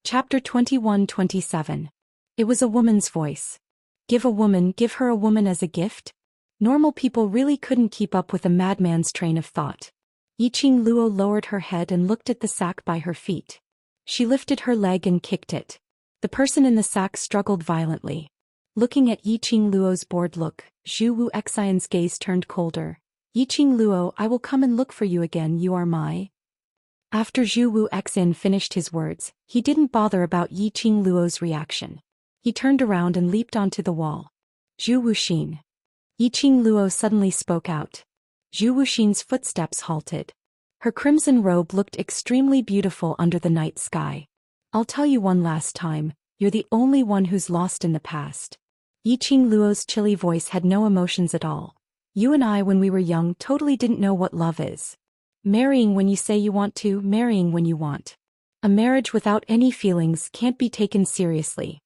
Chapter 21-27. It was a woman's voice. Give her a woman as a gift? Normal people really couldn't keep up with a madman's train of thought. Yiqing Luo lowered her head and looked at the sack by her feet. She lifted her leg and kicked it. The person in the sack struggled violently. Looking at Yiqing Luo's bored look, Zhu Xian's gaze turned colder. Yiqing Luo, I will come and look for you again, you are my... After Zhu Xian finished his words, he didn't bother about Yiqing Luo's reaction. He turned around and leaped onto the wall. Zhou Xian. Yiqing Luo suddenly spoke out. Zhou Xian's footsteps halted. Her crimson robe looked extremely beautiful under the night sky. I'll tell you one last time, you're the only one who's lost in the past. Yiqing Luo's chilly voice had no emotions at all. You and I when we were young totally didn't know what love is. Marrying when you say you want to, marrying when you want. A marriage without any feelings can't be taken seriously.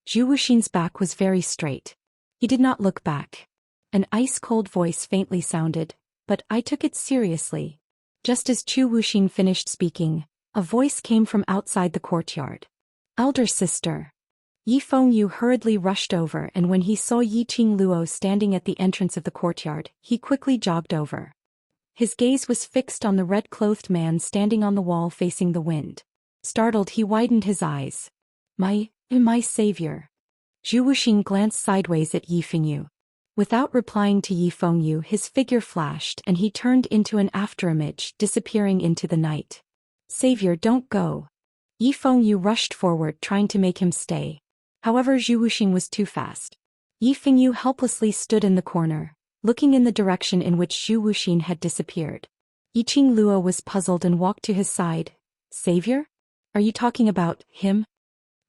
Zhou Xian's back was very straight. He did not look back. An ice-cold voice faintly sounded, but I took it seriously. Just as Zhou Xian finished speaking, a voice came from outside the courtyard. Elder sister. Yi Fengyu hurriedly rushed over, and when he saw Yiqing Luo standing at the entrance of the courtyard, he quickly jogged over. His gaze was fixed on the red-clothed man standing on the wall facing the wind. Startled, he widened his eyes. My savior. Zhou Xian glanced sideways at Yi Fengyu. Without replying to Yi Fengyu, his figure flashed and he turned into an afterimage, disappearing into the night. Savior, don't go. Yi Fengyu rushed forward, trying to make him stay. However, Zhou Xian was too fast. Yi Fengyu helplessly stood in the corner, looking in the direction in which Zhou Xian had disappeared. Yiqing Luo was puzzled and walked to his side. Savior? Are you talking about him?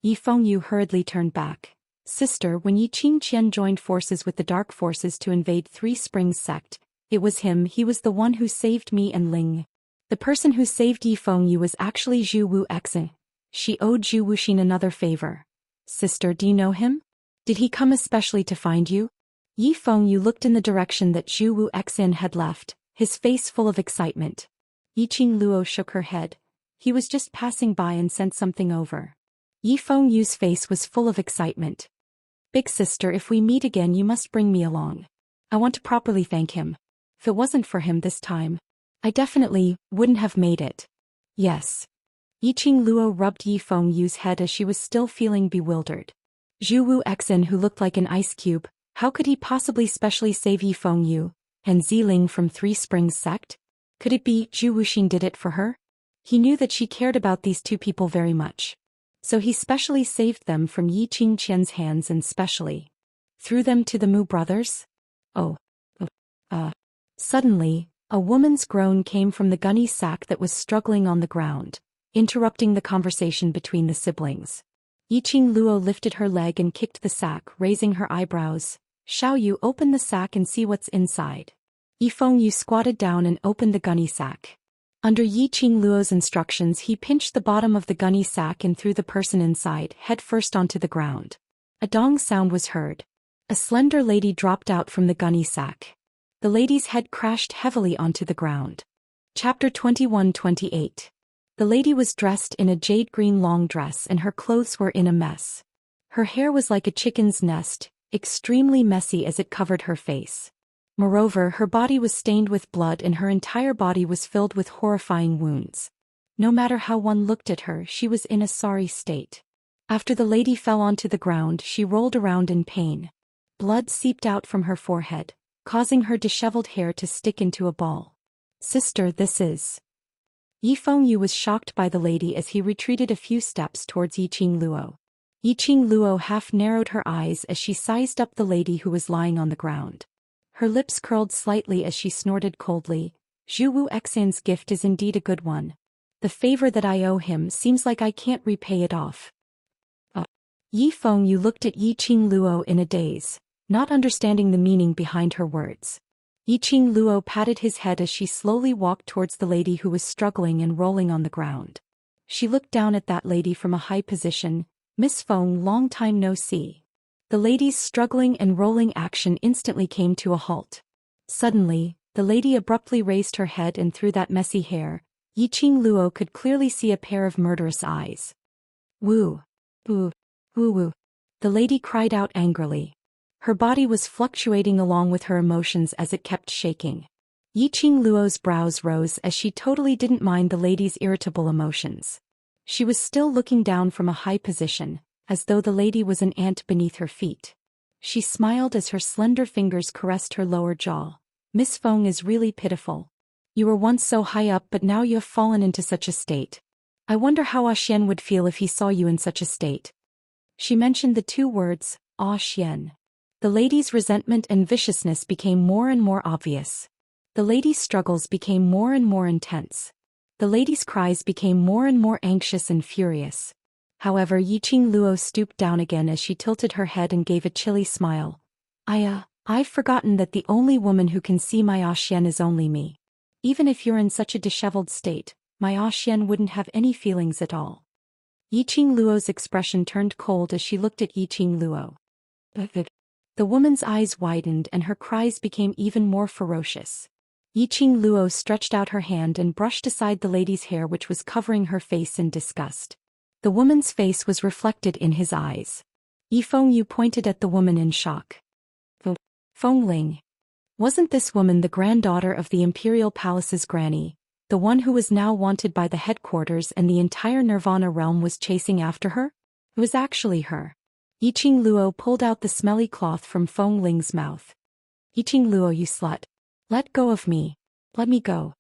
Yi Fengyu hurriedly turned back. Sister, when Yiqing Qian joined forces with the dark forces to invade Three Springs sect, it was him, he was the one who saved me and Ling. The person who saved Yi Fengyu was actually Zhou Xian. She owed Zhou Xian another favor. Sister, do you know him? Did he come especially to find you? Yi Fengyu looked in the direction that Zhou Xian had left, his face full of excitement. Yiqing Luo shook her head. He was just passing by and sent something over. Yi Fengyu's face was full of excitement. Big sister, if we meet again you must bring me along. I want to properly thank him. If it wasn't for him this time, I definitely wouldn't have made it. Yes. Yiqing Luo rubbed Yi Fengyu's head as she was still feeling bewildered. Zhou Xian, who looked like an ice cube, how could he possibly specially save Yi Fengyu and Ziling from Three Springs sect? Could it be Zhou Xian did it for her? He knew that she cared about these two people very much. So he specially saved them from Yiqing Qian's hands and specially threw them to the Mu brothers? Suddenly, a woman's groan came from the gunny sack that was struggling on the ground, interrupting the conversation between the siblings. Yiqing Luo lifted her leg and kicked the sack, raising her eyebrows. Xiaoyu, open the sack and see what's inside. Yi Fengyu squatted down and opened the gunny sack. Under Yiqing Luo's instructions, he pinched the bottom of the gunny sack and threw the person inside head first onto the ground. A dong sound was heard. A slender lady dropped out from the gunny sack. The lady's head crashed heavily onto the ground. Chapter 21-28. The lady was dressed in a jade green long dress and her clothes were in a mess. Her hair was like a chicken's nest, extremely messy as it covered her face. Moreover, her body was stained with blood and her entire body was filled with horrifying wounds. No matter how one looked at her, she was in a sorry state. After the lady fell onto the ground, she rolled around in pain. Blood seeped out from her forehead, causing her disheveled hair to stick into a ball. Sister, this is... Yi Fengyu was shocked by the lady as he retreated a few steps towards Yiqing Luo. Yiqing Luo half narrowed her eyes as she sized up the lady who was lying on the ground. Her lips curled slightly as she snorted coldly. Zhou Xian's gift is indeed a good one. The favor that I owe him seems like I can't repay it off. Yi Fengyu looked at Yiqing Luo in a daze, not understanding the meaning behind her words. Yiqing Luo patted his head as she slowly walked towards the lady who was struggling and rolling on the ground. She looked down at that lady from a high position. Miss Feng, long time no see. The lady's struggling and rolling action instantly came to a halt. Suddenly, the lady abruptly raised her head and through that messy hair, Yiqing Luo could clearly see a pair of murderous eyes. Woo. Woo. Woo woo. The lady cried out angrily. Her body was fluctuating along with her emotions as it kept shaking. Yiqing Luo's brows rose as she totally didn't mind the lady's irritable emotions. She was still looking down from a high position, as though the lady was an ant beneath her feet. She smiled as her slender fingers caressed her lower jaw. Miss Feng is really pitiful. You were once so high up but now you have fallen into such a state. I wonder how Xian would feel if he saw you in such a state. She mentioned the two words, Xian. The lady's resentment and viciousness became more and more obvious. The lady's struggles became more and more intense. The lady's cries became more and more anxious and furious. However, Yiqing Luo stooped down again as she tilted her head and gave a chilly smile. I've forgotten that the only woman who can see my Xian is only me. Even if you're in such a disheveled state, my Xian wouldn't have any feelings at all. Yiqing Luo's expression turned cold as she looked at Yiqing Luo. The woman's eyes widened and her cries became even more ferocious. Yiqing Luo stretched out her hand and brushed aside the lady's hair which was covering her face in disgust. The woman's face was reflected in his eyes. Yifeng Yu pointed at the woman in shock. Feng Ling. Wasn't this woman the granddaughter of the Imperial Palace's granny, the one who was now wanted by the headquarters and the entire Nirvana realm was chasing after her? It was actually her. Yiqing Luo pulled out the smelly cloth from Feng Ling's mouth. Yiqing Luo, you slut. Let go of me. Let me go.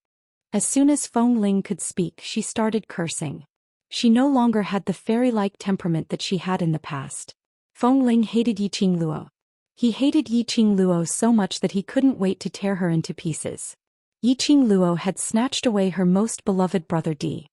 As soon as Feng Ling could speak, she started cursing. She no longer had the fairy-like temperament that she had in the past. Feng Ling hated Yiqing Luo. He hated Yiqing Luo so much that he couldn't wait to tear her into pieces. Yiqing Luo had snatched away her most beloved brother Di.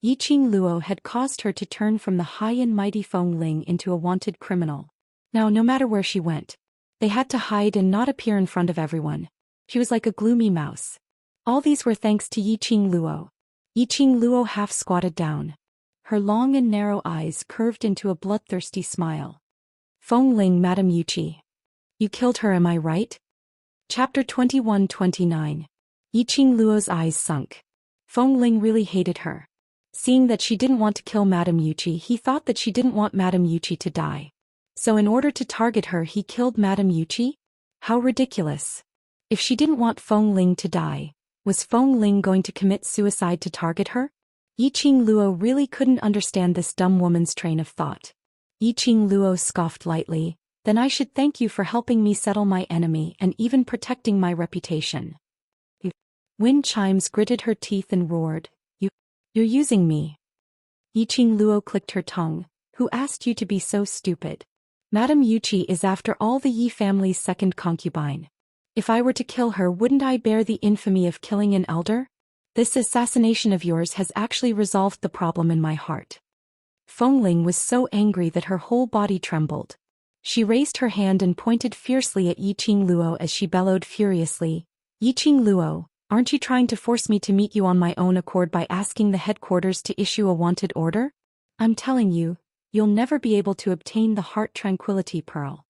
Yiqing Luo had caused her to turn from the high and mighty Feng Ling into a wanted criminal. Now no matter where she went, they had to hide and not appear in front of everyone. She was like a gloomy mouse. All these were thanks to Yiqing Luo. Yiqing Luo half squatted down. Her long and narrow eyes curved into a bloodthirsty smile. Feng Ling, Madame Yuqi. You killed her, am I right? Chapter 21-29. Yiqing Luo's eyes sunk. Feng Ling really hated her. Seeing that she didn't want to kill Madame Yuqi, he thought that she didn't want Madame Yuqi to die. So in order to target her, he killed Madame Yuqi? How ridiculous. If she didn't want Feng Ling to die, was Feng Ling going to commit suicide to target her? Yiqing Luo really couldn't understand this dumb woman's train of thought. Yiqing Luo scoffed lightly. Then I should thank you for helping me settle my enemy and even protecting my reputation. Wind Chimes gritted her teeth and roared. You're using me. Yiqing Luo clicked her tongue. Who asked you to be so stupid? Madame Yuqi is after all the Yi family's second concubine. If I were to kill her, wouldn't I bear the infamy of killing an elder? This assassination of yours has actually resolved the problem in my heart. Feng Ling was so angry that her whole body trembled. She raised her hand and pointed fiercely at Yiqing Luo as she bellowed furiously. Yiqing Luo, aren't you trying to force me to meet you on my own accord by asking the headquarters to issue a wanted order? I'm telling you, you'll never be able to obtain the Heart Tranquility Pearl.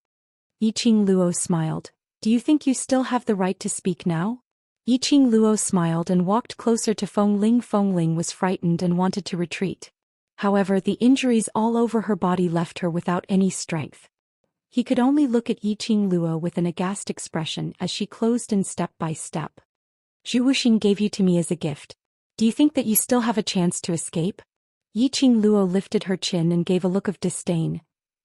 Yiqing Luo smiled. Do you think you still have the right to speak now? Yiqing Luo smiled and walked closer to Feng Ling. Feng Ling was frightened and wanted to retreat. However, the injuries all over her body left her without any strength. He could only look at Yiqing Luo with an aghast expression as she closed in step by step. Zhou Xian gave you to me as a gift. Do you think that you still have a chance to escape? Yiqing Luo lifted her chin and gave a look of disdain.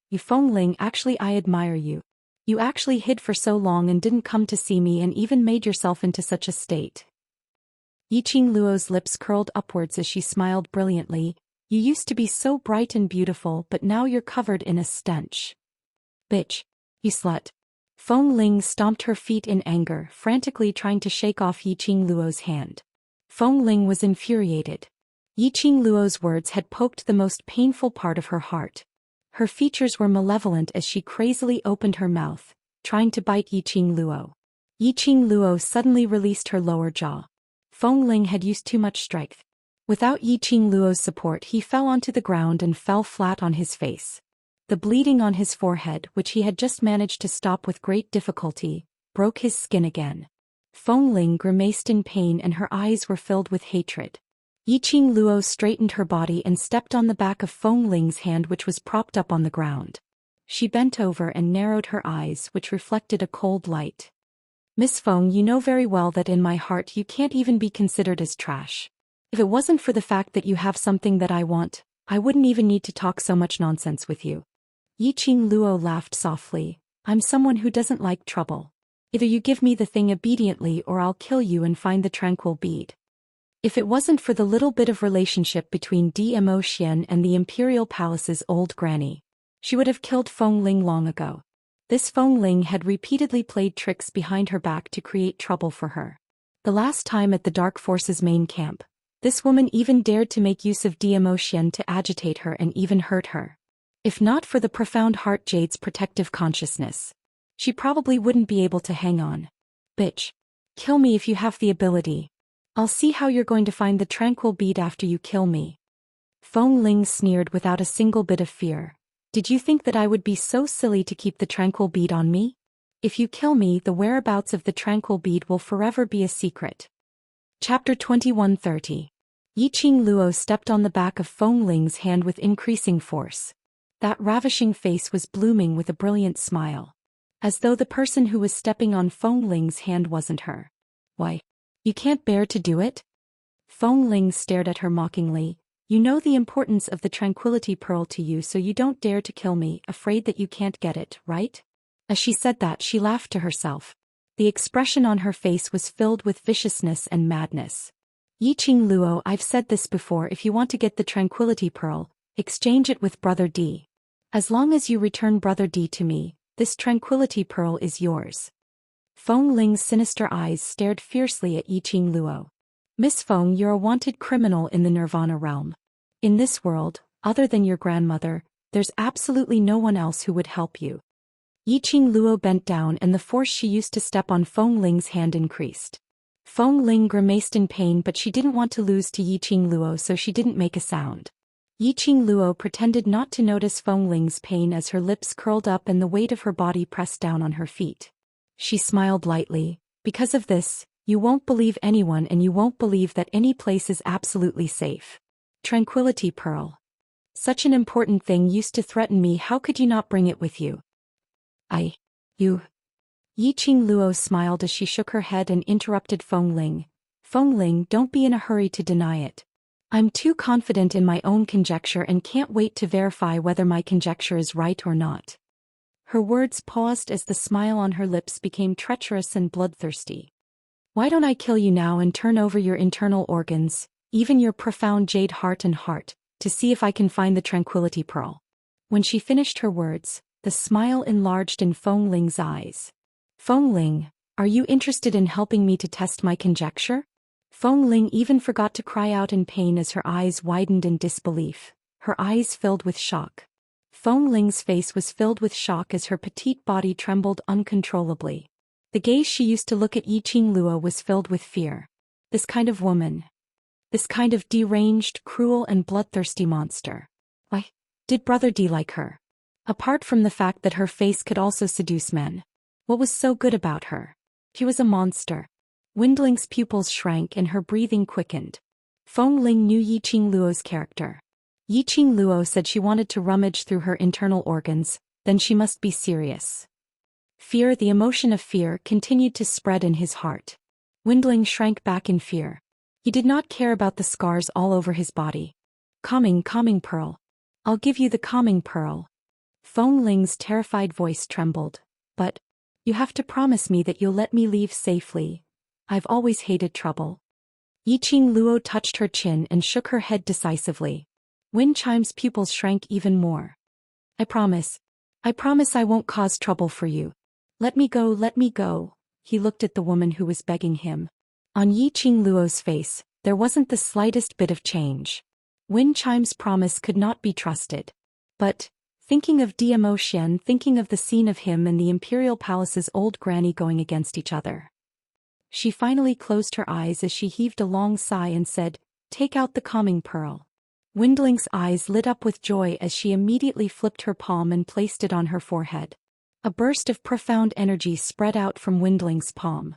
You Feng Ling, actually I admire you. You actually hid for so long and didn't come to see me and even made yourself into such a state. Yiqing Luo's lips curled upwards as she smiled brilliantly. You used to be so bright and beautiful, but now you're covered in a stench. Bitch. You slut. Feng Ling stomped her feet in anger, frantically trying to shake off Yiqing Luo's hand. Feng Ling was infuriated. Yiqing Luo's words had poked the most painful part of her heart. Her features were malevolent as she crazily opened her mouth, trying to bite Yiqing Luo. Yiqing Luo suddenly released her lower jaw. Feng Ling had used too much strength. Without Yiqing Luo's support, he fell onto the ground and fell flat on his face. The bleeding on his forehead, which he had just managed to stop with great difficulty, broke his skin again. Feng Ling grimaced in pain and her eyes were filled with hatred. Yiqing Luo straightened her body and stepped on the back of Feng Ling's hand, which was propped up on the ground. She bent over and narrowed her eyes, which reflected a cold light. Miss Feng, you know very well that in my heart you can't even be considered as trash. If it wasn't for the fact that you have something that I want, I wouldn't even need to talk so much nonsense with you. Yiqing Luo laughed softly. I'm someone who doesn't like trouble. Either you give me the thing obediently or I'll kill you and find the tranquil bead. If it wasn't for the little bit of relationship between Zhou Xian and the Imperial Palace's old granny, she would have killed Feng Ling long ago. This Feng Ling had repeatedly played tricks behind her back to create trouble for her. The last time at the Dark Forces main camp, this woman even dared to make use of Zhou Xian to agitate her and even hurt her. If not for the profound Heart Jade's protective consciousness, she probably wouldn't be able to hang on. Bitch. Kill me if you have the ability. I'll see how you're going to find the tranquil bead after you kill me. Feng Ling sneered without a single bit of fear. Did you think that I would be so silly to keep the tranquil bead on me? If you kill me, the whereabouts of the tranquil bead will forever be a secret. Chapter 2130. Yiqing Luo stepped on the back of Feng Ling's hand with increasing force. That ravishing face was blooming with a brilliant smile. As though the person who was stepping on Feng Ling's hand wasn't her. Why? You can't bear to do it? Feng Ling stared at her mockingly. You know the importance of the tranquility pearl to you, so you don't dare to kill me, afraid that you can't get it, right? As she said that, she laughed to herself. The expression on her face was filled with viciousness and madness. Yiqing Luo, I've said this before, if you want to get the tranquility pearl, exchange it with Brother D. As long as you return Brother D to me, this tranquility pearl is yours. Feng Ling's sinister eyes stared fiercely at Yiqing Luo. Miss Feng, you're a wanted criminal in the Nirvana realm. In this world, other than your grandmother, there's absolutely no one else who would help you. Yiqing Luo bent down and the force she used to step on Feng Ling's hand increased. Feng Ling grimaced in pain, but she didn't want to lose to Yiqing Luo, so she didn't make a sound. Yiqing Luo pretended not to notice Feng Ling's pain as her lips curled up and the weight of her body pressed down on her feet. She smiled lightly. Because of this, you won't believe anyone and you won't believe that any place is absolutely safe. Tranquility pearl. Such an important thing used to threaten me, how could you not bring it with you? You. Yiqing Luo smiled as she shook her head and interrupted Feng Ling. Feng Ling, don't be in a hurry to deny it. I'm too confident in my own conjecture and can't wait to verify whether my conjecture is right or not. Her words paused as the smile on her lips became treacherous and bloodthirsty. Why don't I kill you now and turn over your internal organs, even your profound jade heart and heart, to see if I can find the tranquility pearl? When she finished her words, the smile enlarged in Feng Ling's eyes. Feng Ling, are you interested in helping me to test my conjecture? Feng Ling even forgot to cry out in pain as her eyes widened in disbelief, her eyes filled with shock. Feng Ling's face was filled with shock as her petite body trembled uncontrollably. The gaze she used to look at Yiqing Luo was filled with fear. This kind of woman. This kind of deranged, cruel and bloodthirsty monster. Why, did Brother D like her? Apart from the fact that her face could also seduce men. What was so good about her? She was a monster. Windling's pupils shrank and her breathing quickened. Feng Ling knew Yiqing Luo's character. Yiqing Luo said she wanted to rummage through her internal organs, then she must be serious. Fear, the emotion of fear, continued to spread in his heart. Windling shrank back in fear. He did not care about the scars all over his body. Calming pearl. I'll give you the calming pearl. Feng Ling's terrified voice trembled. But, you have to promise me that you'll let me leave safely. I've always hated trouble. Yiqing Luo touched her chin and shook her head decisively. Wind Chime's pupils shrank even more. I promise I won't cause trouble for you. Let me go. He looked at the woman who was begging him. On Yiqing Luo's face, there wasn't the slightest bit of change. Wind Chime's promise could not be trusted. But, thinking of Zhou Xian, thinking of the scene of him and the Imperial Palace's old granny going against each other. She finally closed her eyes as she heaved a long sigh and said, "Take out the calming pearl." Windling's eyes lit up with joy as she immediately flipped her palm and placed it on her forehead. A burst of profound energy spread out from Windling's palm.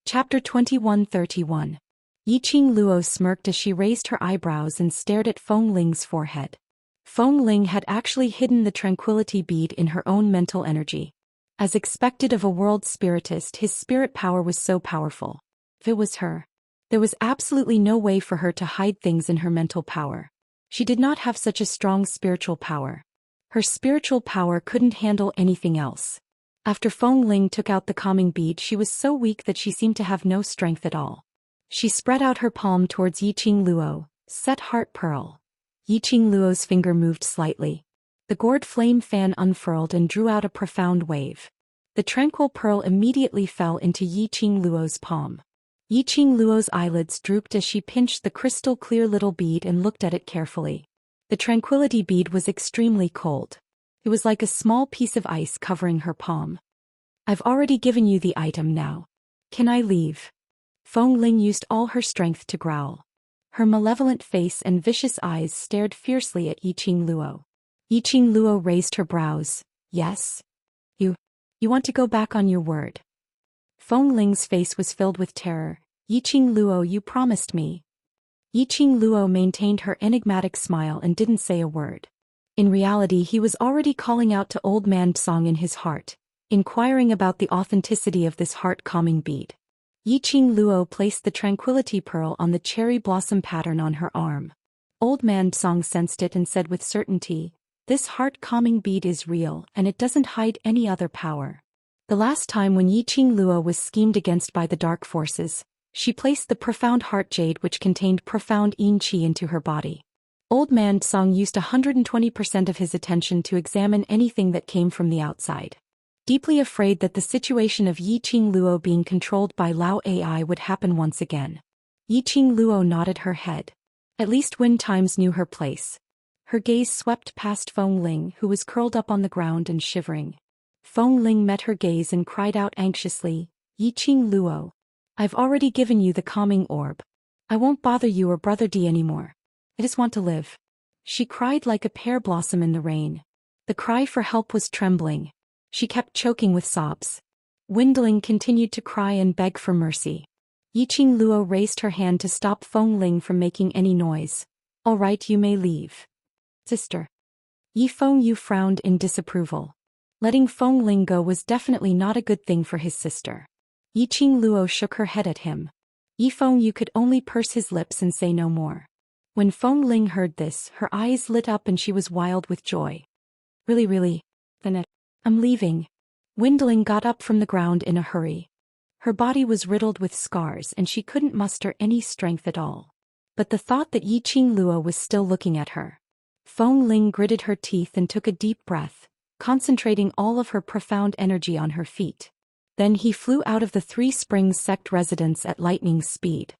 Chapter 2131. Yiqing Luo smirked as she raised her eyebrows and stared at Feng Ling's forehead. Feng Ling had actually hidden the tranquility bead in her own mental energy. As expected of a world spiritist, his spirit power was so powerful. If it was her, there was absolutely no way for her to hide things in her mental power. She did not have such a strong spiritual power. Her spiritual power couldn't handle anything else. After Feng Ling took out the calming bead, she was so weak that she seemed to have no strength at all. She spread out her palm towards Yiqing Luo, set heart pearl. Yiqing Luo's finger moved slightly. The gourd flame fan unfurled and drew out a profound wave. The tranquil pearl immediately fell into Yiqing Luo's palm. Yiqing Luo's eyelids drooped as she pinched the crystal-clear little bead and looked at it carefully. The tranquility bead was extremely cold. It was like a small piece of ice covering her palm. "I've already given you the item now. Can I leave?" Feng Ling used all her strength to growl. Her malevolent face and vicious eyes stared fiercely at Yiqing Luo. Yiqing Luo raised her brows. "Yes? You want to go back on your word?" Feng Ling's face was filled with terror. "Yiqing Luo, you promised me." Yiqing Luo maintained her enigmatic smile and didn't say a word. In reality, he was already calling out to Old Man Song in his heart, inquiring about the authenticity of this heart-calming bead. Yiqing Luo placed the tranquility pearl on the cherry blossom pattern on her arm. Old Man Song sensed it and said with certainty, "This heart-calming bead is real and it doesn't hide any other power." The last time when Yiqing Luo was schemed against by the dark forces, she placed the profound heart jade which contained profound yin qi into her body. Old Man Song used 120% of his attention to examine anything that came from the outside. Deeply afraid that the situation of Yiqing Luo being controlled by Lao AI would happen once again. Yiqing Luo nodded her head. At least Wind Times knew her place. Her gaze swept past Feng Ling, who was curled up on the ground and shivering. Feng Ling met her gaze and cried out anxiously, "Yiqing Luo, I've already given you the calming orb. I won't bother you or Brother D anymore. I just want to live." She cried like a pear blossom in the rain. The cry for help was trembling. She kept choking with sobs. Windling continued to cry and beg for mercy. Yiqing Luo raised her hand to stop Feng Ling from making any noise. "All right, you may leave, sister." Yi Feng Yu frowned in disapproval. Letting Feng Ling go was definitely not a good thing for his sister. Yiqing Luo shook her head at him. Yi Feng Yu could only purse his lips and say no more. When Feng Ling heard this, her eyes lit up and she was wild with joy. Really, then I'm leaving." Windling got up from the ground in a hurry. Her body was riddled with scars and she couldn't muster any strength at all. But the thought that Yiqing Luo was still looking at her. Feng Ling gritted her teeth and took a deep breath, concentrating all of her profound energy on her feet. Then he flew out of the Three Springs sect residence at lightning speed.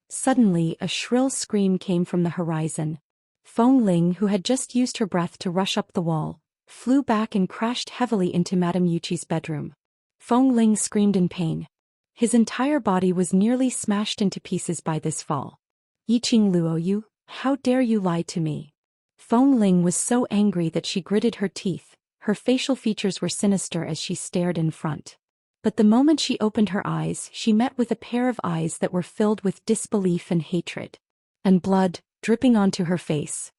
Suddenly a shrill scream came from the horizon. Feng Ling, who had just used her breath to rush up the wall, flew back and crashed heavily into Madame Yuchi's bedroom. Feng Ling screamed in pain. His entire body was nearly smashed into pieces by this fall. "Yiqing Luo, you, how dare you lie to me?" Feng Ling was so angry that she gritted her teeth. Her facial features were sinister as she stared in front. But the moment she opened her eyes, she met with a pair of eyes that were filled with disbelief and hatred. And blood, dripping onto her face.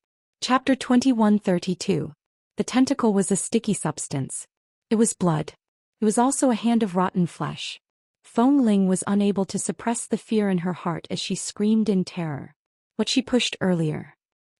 Chapter 2132. The tentacle was a sticky substance. It was blood. It was also a hand of rotten flesh. Feng Ling was unable to suppress the fear in her heart as she screamed in terror. What she pushed earlier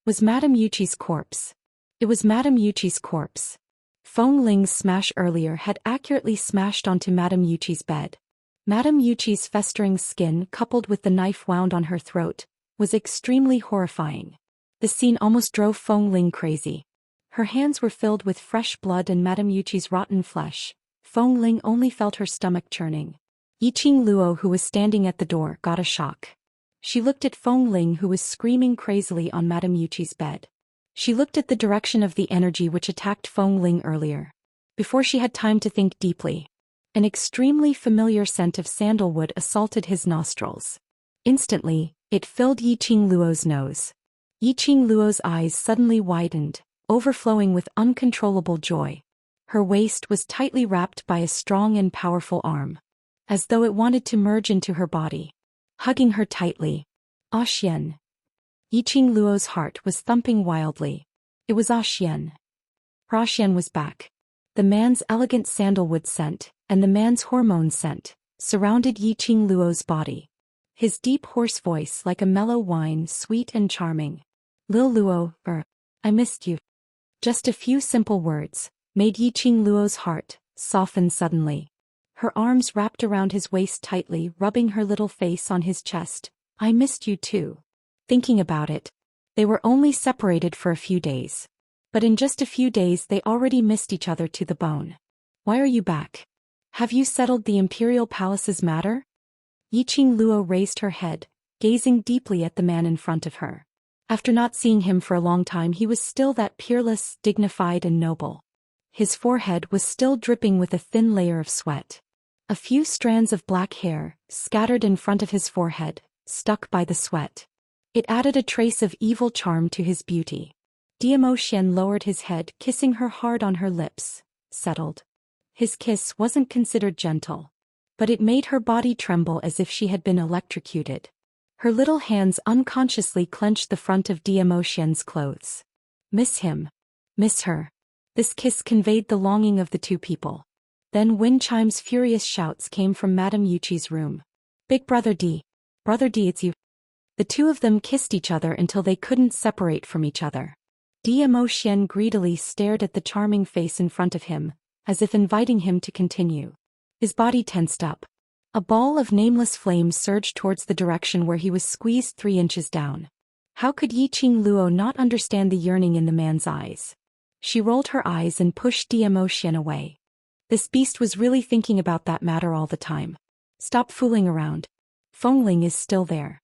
was Madame Yuchi's corpse. It was Madame Yuchi's corpse. Feng Ling's smash earlier had accurately smashed onto Madame Yuchi's bed. Madame Yuchi's festering skin, coupled with the knife wound on her throat, was extremely horrifying. The scene almost drove Feng Ling crazy. Her hands were filled with fresh blood and Madame Yuchi's rotten flesh. Feng Ling only felt her stomach churning. Yiqing Luo, who was standing at the door, got a shock. She looked at Feng Ling, who was screaming crazily on Madame Yuchi's bed. She looked at the direction of the energy which attacked Feng Ling earlier. Before she had time to think deeply, an extremely familiar scent of sandalwood assaulted his nostrils. Instantly, it filled Yiqing Luo's nose. Yiqing Luo's eyes suddenly widened, overflowing with uncontrollable joy. Her waist was tightly wrapped by a strong and powerful arm, as though it wanted to merge into her body. hugging her tightly. Xian. Yiqing Luo's heart was thumping wildly. It was Xian. Xian was back. The man's elegant sandalwood scent, and the man's hormone scent, surrounded Yiqing Luo's body. His deep hoarse voice like a mellow wine, sweet and charming. Lil Luo, I missed you. Just a few simple words, made Yiqing Luo's heart soften suddenly. Her arms wrapped around his waist tightly, rubbing her little face on his chest. I missed you too. Thinking about it, they were only separated for a few days. But in just a few days they already missed each other to the bone. Why are you back? Have you settled the Imperial Palace's matter? Yiqing Luo raised her head, gazing deeply at the man in front of her. After not seeing him for a long time, he was still that peerless, dignified and noble. His forehead was still dripping with a thin layer of sweat. A few strands of black hair, scattered in front of his forehead, stuck by the sweat. It added a trace of evil charm to his beauty. Xian lowered his head, kissing her hard on her lips, settled. His kiss wasn't considered gentle, but it made her body tremble as if she had been electrocuted. Her little hands unconsciously clenched the front of Xian's clothes. Miss him. Miss her. This kiss conveyed the longing of the two people. Then wind chimes' furious shouts came from Madame Yuchi's room. Big Brother D. Brother D, it's you. The two of them kissed each other until they couldn't separate from each other. Xian greedily stared at the charming face in front of him, as if inviting him to continue. His body tensed up. A ball of nameless flame surged towards the direction where he was squeezed 3 inches down. How could Yiqing Luo not understand the yearning in the man's eyes? She rolled her eyes and pushed Xian away. This beast was really thinking about that matter all the time. Stop fooling around. Fengling is still there.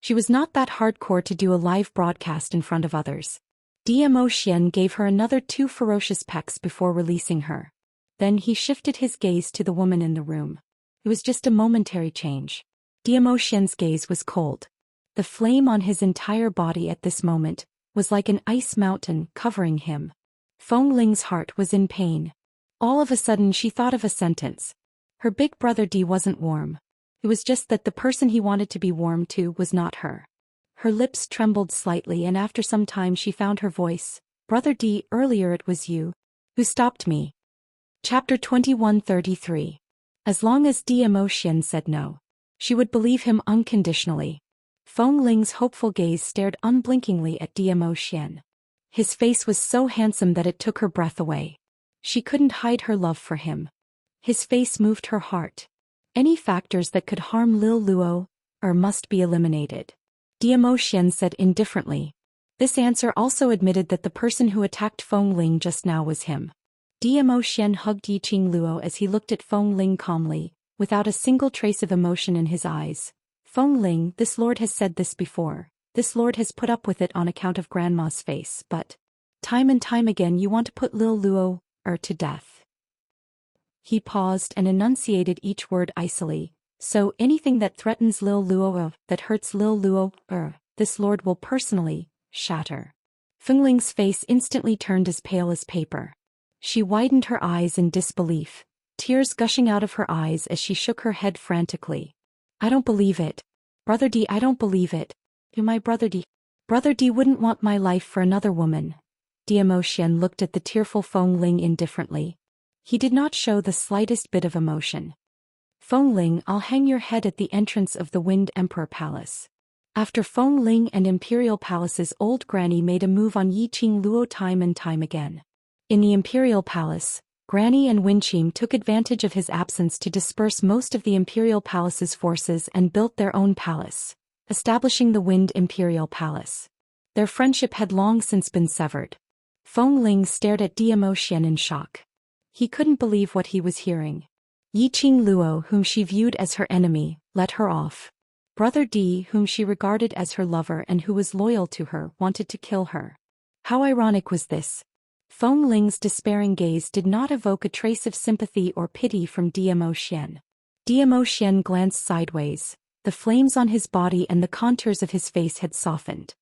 She was not that hardcore to do a live broadcast in front of others. Xian gave her another 2 ferocious pecks before releasing her. Then he shifted his gaze to the woman in the room. It was just a momentary change. Xian's gaze was cold. The flame on his entire body at this moment was like an ice mountain covering him. Fengling's heart was in pain. All of a sudden she thought of a sentence. Her big brother D wasn't warm. It was just that the person he wanted to be warm to was not her. Her lips trembled slightly, and after some time she found her voice. Brother D, earlier it was you who stopped me. Chapter 2133. As long as Xian said no, she would believe him unconditionally. Fengling's hopeful gaze stared unblinkingly at Xian. His face was so handsome that it took her breath away. She couldn't hide her love for him. His face moved her heart. Any factors that could harm Lil Luo must be eliminated. Xian said indifferently. This answer also admitted that the person who attacked Fengling just now was him. Xian hugged Yiqing Luo as he looked at Fengling calmly, without a single trace of emotion in his eyes. Fengling, this lord has said this before. This lord has put up with it on account of Grandma's face, but time and time again you want to put Lil Luo to death. He paused and enunciated each word icily. So anything that threatens Lil Luo, that hurts Lil Luo, this lord will personally shatter. Fengling's face instantly turned as pale as paper. She widened her eyes in disbelief, tears gushing out of her eyes as she shook her head frantically. I don't believe it. Brother D, I don't believe it. My Brother D. Brother D wouldn't want my life for another woman. Xian looked at the tearful Fengling indifferently. He did not show the slightest bit of emotion. Fengling, I'll hang your head at the entrance of the Wind Emperor Palace. After Fengling and Imperial Palace's old granny made a move on Yiqing Luo time and time again. In the Imperial Palace, Granny and Winchim took advantage of his absence to disperse most of the Imperial Palace's forces and built their own palace, establishing the Wind Imperial Palace. Their friendship had long since been severed. Fengling stared at Xian in shock. He couldn't believe what he was hearing. Yiqing Luo, whom she viewed as her enemy, let her off. Brother D, whom she regarded as her lover and who was loyal to her, wanted to kill her. How ironic was this? Fengling's despairing gaze did not evoke a trace of sympathy or pity from Xian. Xian glanced sideways. The flames on his body and the contours of his face had softened.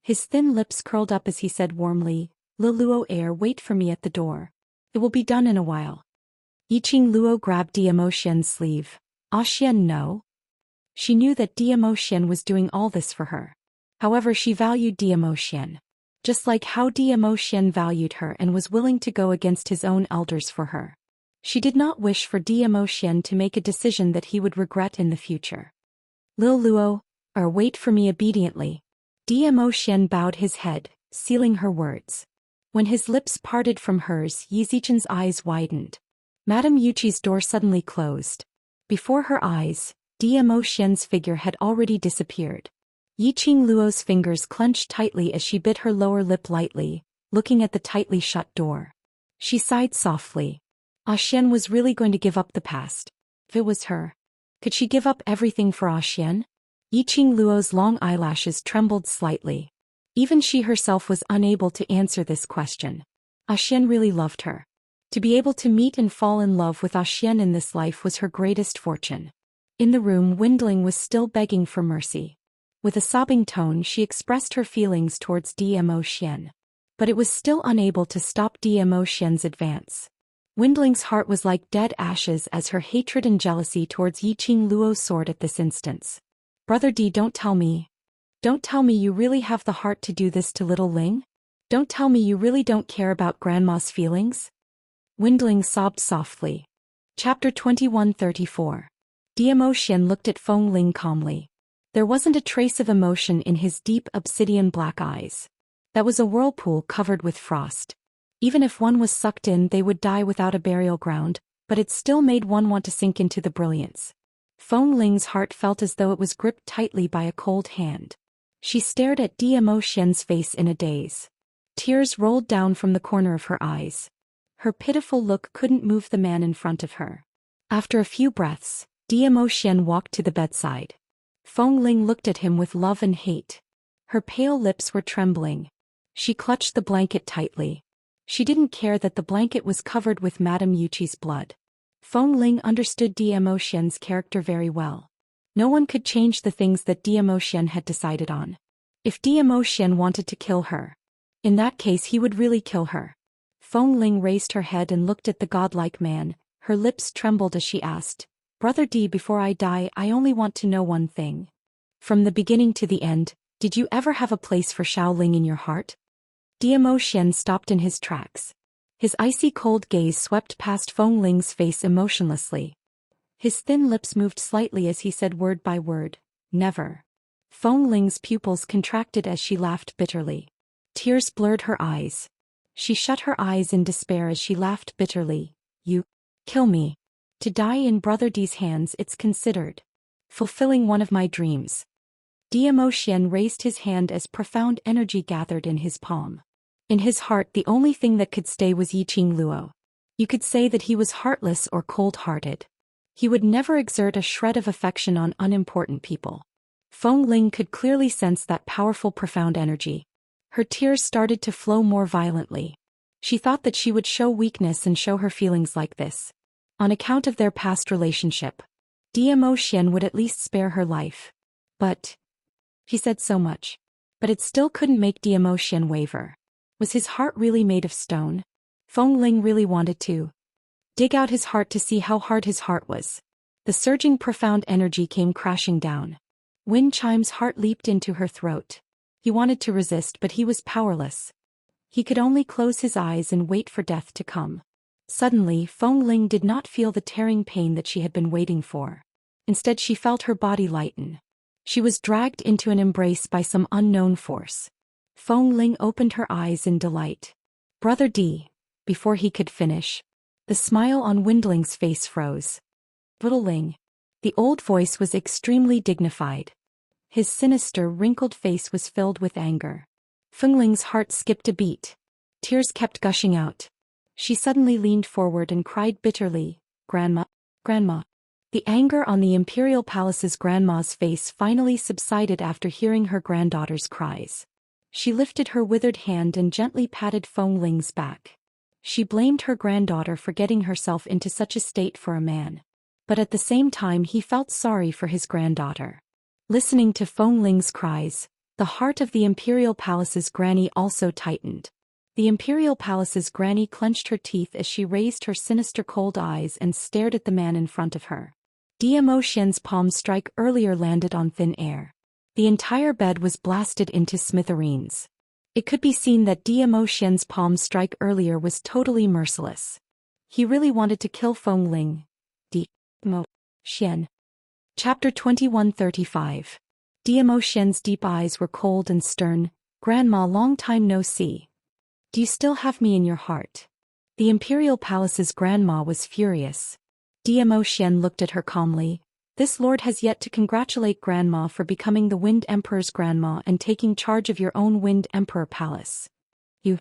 His thin lips curled up as he said warmly, Lil Luo, wait for me at the door. It will be done in a while. Yiqing Luo grabbed Xian's sleeve. Xian, no. She knew that Xian was doing all this for her. However, she valued Xian, just like how Xian valued her and was willing to go against his own elders for her. She did not wish for Xian to make a decision that he would regret in the future. Lil Luo, wait for me obediently. Xian bowed his head, sealing her words. When his lips parted from hers, Yi Zichen's eyes widened. Madame Yuqi's door suddenly closed. Before her eyes, Xian's figure had already disappeared. Yiqing Luo's fingers clenched tightly as she bit her lower lip lightly, looking at the tightly shut door. She sighed softly. Xian was really going to give up the past. If it was her, could she give up everything for Xian? Yiqing Luo's long eyelashes trembled slightly. Even she herself was unable to answer this question. Xian really loved her. To be able to meet and fall in love with Xian in this life was her greatest fortune. In the room, Windling was still begging for mercy. With a sobbing tone, she expressed her feelings towards Xian. But it was still unable to stop Xian's advance. Windling's heart was like dead ashes as her hatred and jealousy towards Yiqing Luo soared at this instance. Brother D, don't tell me you really have the heart to do this to little Ling? Don't tell me you really don't care about grandma's feelings? Windling sobbed softly. Chapter 2134. Xian looked at Feng Ling calmly. There wasn't a trace of emotion in his deep obsidian black eyes. That was a whirlpool covered with frost. Even if one was sucked in, they would die without a burial ground, but it still made one want to sink into the brilliance. Feng Ling's heart felt as though it was gripped tightly by a cold hand. She stared at Xian's face in a daze. Tears rolled down from the corner of her eyes. Her pitiful look couldn't move the man in front of her. After a few breaths, Xian walked to the bedside. Feng Ling looked at him with love and hate. Her pale lips were trembling. She clutched the blanket tightly. She didn't care that the blanket was covered with Madame Yuqi's blood. Feng Ling understood Xian's character very well. No one could change the things that Xian had decided on. If Xian wanted to kill her, in that case he would really kill her. Feng Ling raised her head and looked at the godlike man. Her lips trembled as she asked, Brother D, before I die, I only want to know one thing. From the beginning to the end, did you ever have a place for Shaoling in your heart? Xian stopped in his tracks. His icy cold gaze swept past Feng Ling's face emotionlessly. His thin lips moved slightly as he said word by word, never. Feng Ling's pupils contracted as she laughed bitterly. Tears blurred her eyes. She shut her eyes in despair as she laughed bitterly. You kill me. To die in Brother D's hands, it's considered fulfilling one of my dreams. Xian raised his hand as profound energy gathered in his palm. In his heart, the only thing that could stay was Yiqing Luo. You could say that he was heartless or cold-hearted. He would never exert a shred of affection on unimportant people. Feng Ling could clearly sense that powerful, profound energy. Her tears started to flow more violently. She thought that she would show weakness and show her feelings like this. On account of their past relationship, Xian would at least spare her life. But he said so much. But it still couldn't make Xian waver. Was his heart really made of stone? Feng Ling really wanted to dig out his heart to see how hard his heart was. The surging profound energy came crashing down. Wind Chime's heart leaped into her throat. He wanted to resist, but he was powerless. He could only close his eyes and wait for death to come. Suddenly, Feng Ling did not feel the tearing pain that she had been waiting for. Instead, she felt her body lighten. She was dragged into an embrace by some unknown force. Feng Ling opened her eyes in delight. Brother D. Before he could finish, the smile on Windling's face froze. Little Ling. The old voice was extremely dignified. His sinister, wrinkled face was filled with anger. Feng Ling's heart skipped a beat. Tears kept gushing out. She suddenly leaned forward and cried bitterly, Grandma, Grandma. The anger on the Imperial Palace's grandma's face finally subsided after hearing her granddaughter's cries. She lifted her withered hand and gently patted Feng Ling's back. She blamed her granddaughter for getting herself into such a state for a man. But at the same time he felt sorry for his granddaughter. Listening to Feng Ling's cries, the heart of the Imperial Palace's granny also tightened. The Imperial Palace's granny clenched her teeth as she raised her sinister cold eyes and stared at the man in front of her. Diamo Xian's palm strike earlier landed on thin air. The entire bed was blasted into smithereens. It could be seen that Diamo Xian's palm strike earlier was totally merciless. He really wanted to kill Feng Ling. Diamo Xian. Chapter 2135. Diamo Xian's deep eyes were cold and stern. Grandma, long time no see. Do you still have me in your heart? The Imperial Palace's grandma was furious. Diamo Xian looked at her calmly. This lord has yet to congratulate Grandma for becoming the Wind Emperor's grandma and taking charge of your own Wind Emperor Palace. You,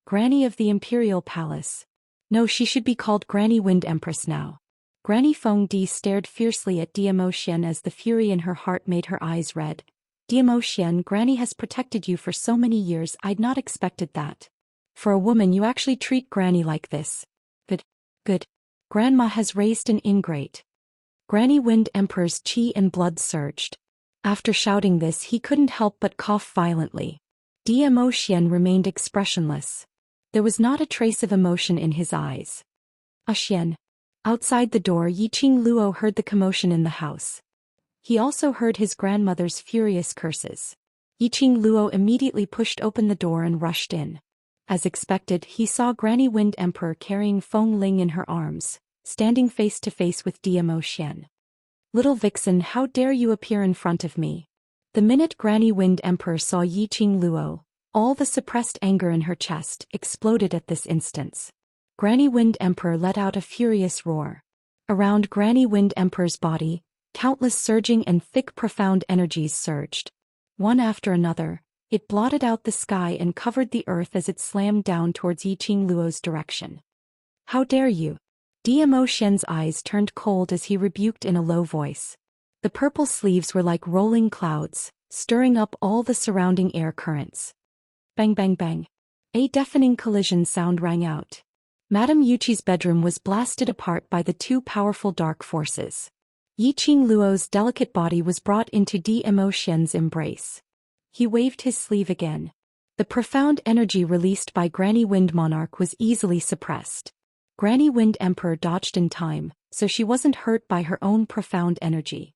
Granny of the Imperial Palace. No, she should be called Granny Wind Empress now. Granny Feng Di stared fiercely at Diamo Xian as the fury in her heart made her eyes red. Diamo Xian, Granny has protected you for so many years, I'd not expected that. For a woman you actually treat Granny like this. Good. Grandma has raised an ingrate. Granny Wind Emperor's chi and blood surged. After shouting this he couldn't help but cough violently. Diamo Xian remained expressionless. There was not a trace of emotion in his eyes. Xian. Outside the door Yiqing Luo heard the commotion in the house. He also heard his grandmother's furious curses. Yiqing Luo immediately pushed open the door and rushed in. As expected, he saw Granny Wind Emperor carrying Feng Ling in her arms, standing face to face with Diamo Xian. Little vixen, how dare you appear in front of me? The minute Granny Wind Emperor saw Yiqing Luo, all the suppressed anger in her chest exploded at this instance. Granny Wind Emperor let out a furious roar. Around Granny Wind Emperor's body, countless surging and thick profound energies surged. One after another, it blotted out the sky and covered the earth as it slammed down towards Yiqing Luo's direction. How dare you? Diamo Xian's eyes turned cold as he rebuked in a low voice. The purple sleeves were like rolling clouds, stirring up all the surrounding air currents. Bang bang bang. A deafening collision sound rang out. Madame Yuqi's bedroom was blasted apart by the two powerful dark forces. Yiqing Luo's delicate body was brought into Diamo Xian's embrace. He waved his sleeve again. The profound energy released by Granny Wind Monarch was easily suppressed. Granny Wind Emperor dodged in time, so she wasn't hurt by her own profound energy.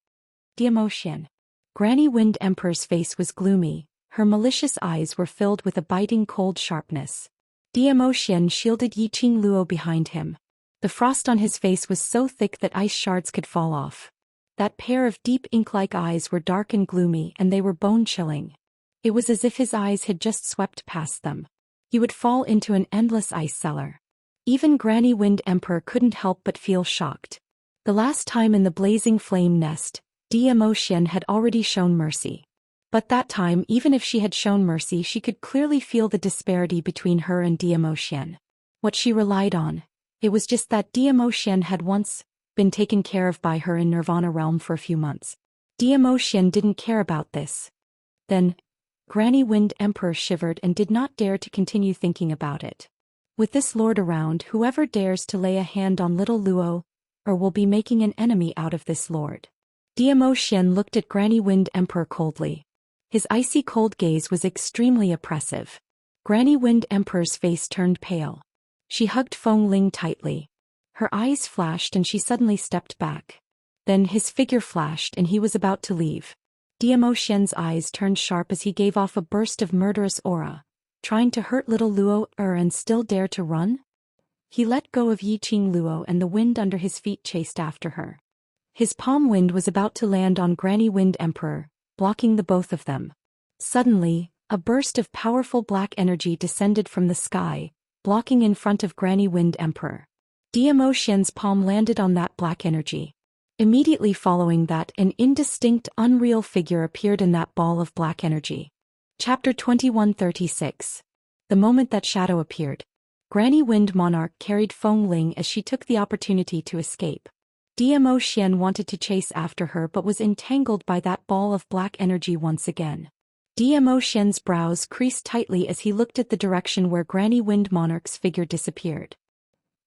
Diamo Xian. Granny Wind Emperor's face was gloomy, her malicious eyes were filled with a biting cold sharpness. Diamo Xian shielded Yiqing Luo behind him. The frost on his face was so thick that ice shards could fall off. That pair of deep ink-like eyes were dark and gloomy and they were bone-chilling. It was as if his eyes had just swept past them. He would fall into an endless ice cellar. Even Granny Wind Emperor couldn't help but feel shocked. The last time in the blazing flame nest, Diamo Xian had already shown mercy. But that time, even if she had shown mercy, she could clearly feel the disparity between her and Diamo Xian. What she relied on, it was just that Diamo Xian had once been taken care of by her in Nirvana realm for a few months. Diamo Xian didn't care about this. Then, Granny Wind Emperor shivered and did not dare to continue thinking about it. With this lord around, whoever dares to lay a hand on little Luo, or will be making an enemy out of this lord. Diamo Xian looked at Granny Wind Emperor coldly. His icy cold gaze was extremely oppressive. Granny Wind Emperor's face turned pale. She hugged Feng Ling tightly. Her eyes flashed and she suddenly stepped back. Then his figure flashed and he was about to leave. Diamo Xian's eyes turned sharp as he gave off a burst of murderous aura. Trying to hurt little Luo and still dare to run? He let go of Yiqing Luo and the wind under his feet chased after her. His palm wind was about to land on Granny Wind Emperor, blocking the both of them. Suddenly, a burst of powerful black energy descended from the sky, blocking in front of Granny Wind Emperor. Diamo Xian's palm landed on that black energy. Immediately following that, an indistinct, unreal figure appeared in that ball of black energy. Chapter 2136. The moment that shadow appeared, Granny Wind Monarch carried Feng Ling as she took the opportunity to escape. Diamo Xian wanted to chase after her but was entangled by that ball of black energy once again. Diamo Xian's brows creased tightly as he looked at the direction where Granny Wind Monarch's figure disappeared.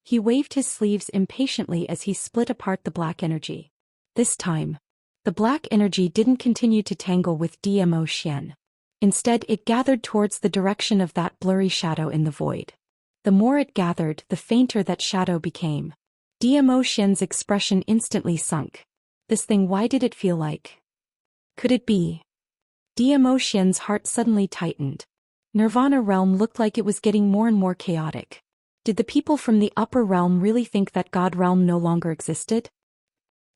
He waved his sleeves impatiently as he split apart the black energy. This time, the black energy didn't continue to tangle with Diamo Xian. Instead, it gathered towards the direction of that blurry shadow in the void. The more it gathered, the fainter that shadow became. Diamo Xian's expression instantly sunk. This thing, why did it feel like? Could it be? Xian's heart suddenly tightened. Nirvana realm looked like it was getting more and more chaotic. Did the people from the upper realm really think that God realm no longer existed?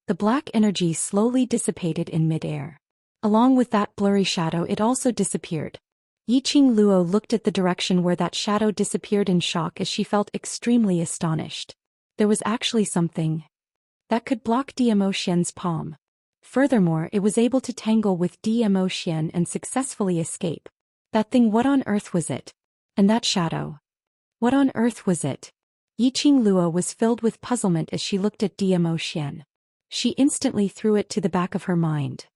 The black energy slowly dissipated in midair. Along with that blurry shadow, it also disappeared. Yiqing Luo looked at the direction where that shadow disappeared in shock as she felt extremely astonished. There was actually something that could block Xian's palm. Furthermore, it was able to tangle with Xian and successfully escape. That thing, what on earth was it? And that shadow? What on earth was it? Yiqing Luo was filled with puzzlement as she looked at Xian. She instantly threw it to the back of her mind.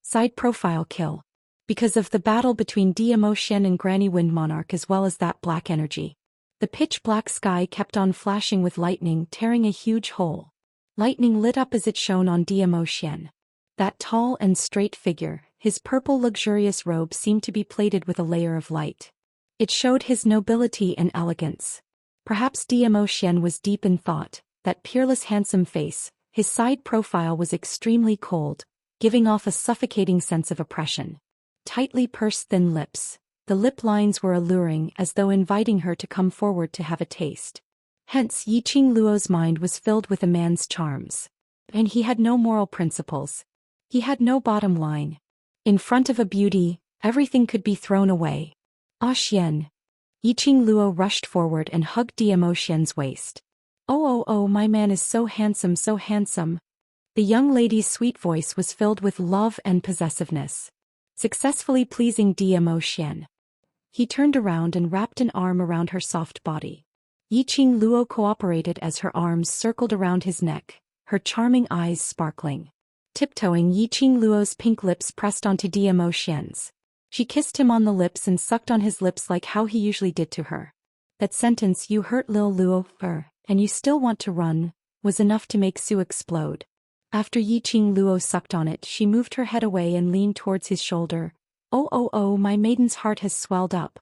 Side profile kill. Because of the battle between Xian and Granny Wind Monarch as well as that black energy. The pitch-black sky kept on flashing with lightning, tearing a huge hole. Lightning lit up as it shone on Xian. That tall and straight figure, his purple luxurious robe seemed to be plated with a layer of light. It showed his nobility and elegance. Perhaps Xian was deep in thought. That peerless handsome face, his side profile was extremely cold, giving off a suffocating sense of oppression. Tightly pursed thin lips. The lip lines were alluring as though inviting her to come forward to have a taste. Hence Yiqing Luo's mind was filled with a man's charms. And he had no moral principles. He had no bottom line. In front of a beauty, everything could be thrown away. Ah Xian. Yiqing Luo rushed forward and hugged Xian's waist. Oh, my man is so handsome, so handsome. The young lady's sweet voice was filled with love and possessiveness. Successfully pleasing Xian. He turned around and wrapped an arm around her soft body. Yiqing Luo cooperated as her arms circled around his neck, her charming eyes sparkling. Tiptoeing, Yiqing Luo's pink lips pressed onto Xian's. She kissed him on the lips and sucked on his lips like how he usually did to her. That sentence, "You hurt Lil Luo, and you still want to run," was enough to make Sue explode. After Yiqing Luo sucked on it, she moved her head away and leaned towards his shoulder. Oh, my maiden's heart has swelled up.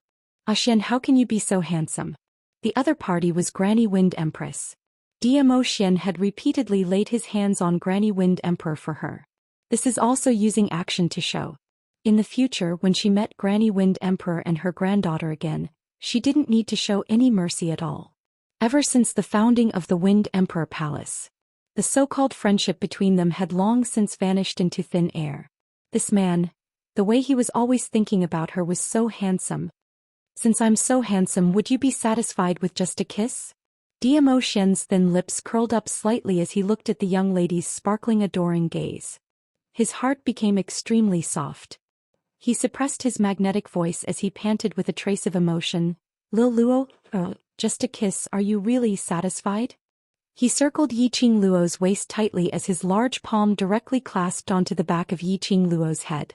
Ah Xian, how can you be so handsome? The other party was Granny Wind Empress. Xian had repeatedly laid his hands on Granny Wind Emperor for her. This is also using action to show. In the future, when she met Granny Wind Emperor and her granddaughter again, she didn't need to show any mercy at all. Ever since the founding of the Wind Emperor Palace, the so-called friendship between them had long since vanished into thin air. This man, the way he was always thinking about her, was so handsome. Since I'm so handsome, would you be satisfied with just a kiss? Xian's thin lips curled up slightly as he looked at the young lady's sparkling adoring gaze. His heart became extremely soft. He suppressed his magnetic voice as he panted with a trace of emotion. Lil Luo, just a kiss, are you really satisfied? He circled Yiqing Luo's waist tightly as his large palm directly clasped onto the back of Yiqing Luo's head.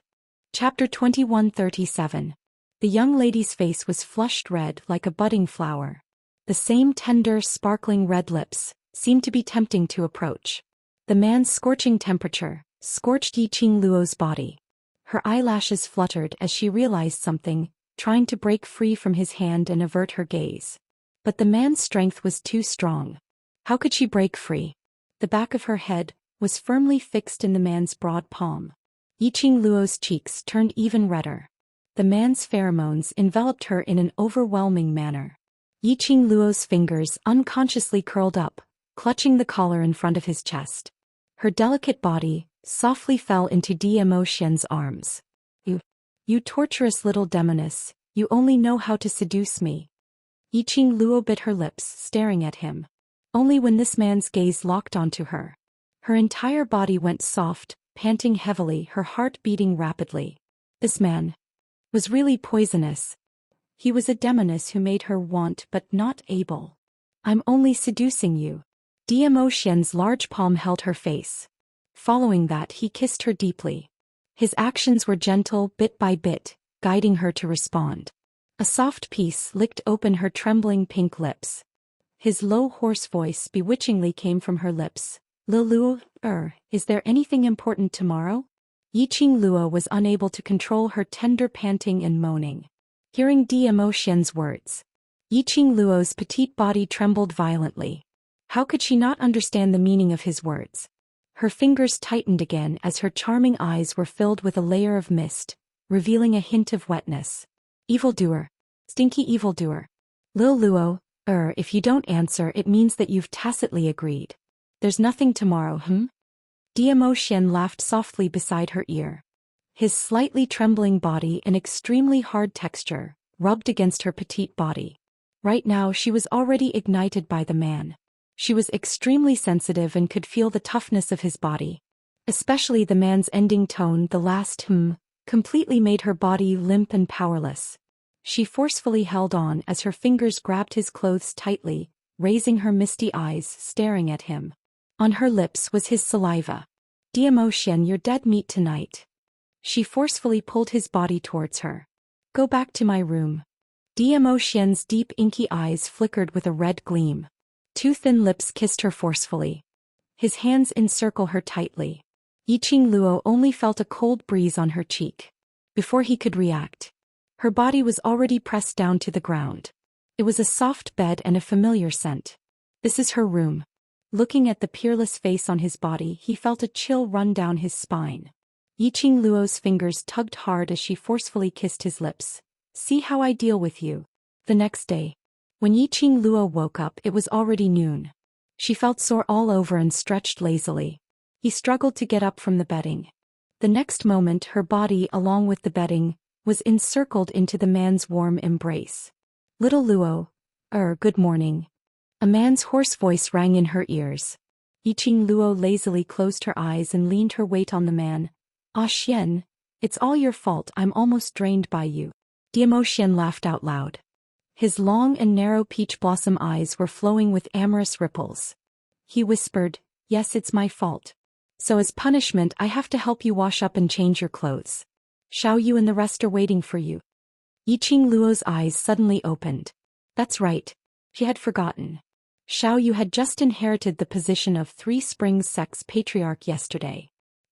Chapter 2137. The young lady's face was flushed red like a budding flower. The same tender, sparkling red lips seemed to be tempting to approach. The man's scorching temperature scorched Yiqing Luo's body. Her eyelashes fluttered as she realized something, trying to break free from his hand and avert her gaze. But the man's strength was too strong. How could she break free? The back of her head was firmly fixed in the man's broad palm. Yiqing Luo's cheeks turned even redder. The man's pheromones enveloped her in an overwhelming manner. Yiqing Luo's fingers unconsciously curled up, clutching the collar in front of his chest. Her delicate body softly fell into Xian's arms. You torturous little demoness, you only know how to seduce me. Yiqing Luo bit her lips, staring at him. Only when this man's gaze locked onto her. Her entire body went soft, panting heavily, her heart beating rapidly. This man was really poisonous. He was a demoness who made her want but not able. I'm only seducing you. Xian's large palm held her face. Following that, he kissed her deeply. His actions were gentle, bit by bit, guiding her to respond. A soft peace licked open her trembling pink lips. His low hoarse voice bewitchingly came from her lips. Lil Luo, is there anything important tomorrow? Yiqing Luo was unable to control her tender panting and moaning. Hearing Xian's words, Yiqing Luo's petite body trembled violently. How could she not understand the meaning of his words? Her fingers tightened again as her charming eyes were filled with a layer of mist, revealing a hint of wetness. Evildoer. Stinky evildoer. Lil Luo, if you don't answer it means that you've tacitly agreed. There's nothing tomorrow, Diamo Xian laughed softly beside her ear. His slightly trembling body and extremely hard texture rubbed against her petite body. Right now she was already ignited by the man. She was extremely sensitive and could feel the toughness of his body. Especially the man's ending tone, the last completely made her body limp and powerless. She forcefully held on as her fingers grabbed his clothes tightly, raising her misty eyes, staring at him. On her lips was his saliva. Diamo Xian, you're dead meat tonight. She forcefully pulled his body towards her. Go back to my room. Diamo Xian's deep inky eyes flickered with a red gleam. Two thin lips kissed her forcefully. His hands encircle her tightly. Yiqing Luo only felt a cold breeze on her cheek. Before he could react, her body was already pressed down to the ground. It was a soft bed and a familiar scent. This is her room. Looking at the peerless face on his body, he felt a chill run down his spine. Yiqing Luo's fingers tugged hard as she forcefully kissed his lips. See how I deal with you. The next day, when Yiqing Luo woke up, it was already noon. She felt sore all over and stretched lazily. He struggled to get up from the bedding. The next moment, her body, along with the bedding, was encircled into the man's warm embrace. Little Luo, good morning. A man's hoarse voice rang in her ears. Yiqing Luo lazily closed her eyes and leaned her weight on the man. Ah Xian, it's all your fault, I'm almost drained by you. Diamo Xian laughed out loud. His long and narrow peach blossom eyes were flowing with amorous ripples. He whispered, yes, it's my fault. So as punishment I have to help you wash up and change your clothes. Xiao Yu and the rest are waiting for you. Yiqing Luo's eyes suddenly opened. That's right. She had forgotten. Xiao Yu had just inherited the position of Three Springs Sect's patriarch yesterday.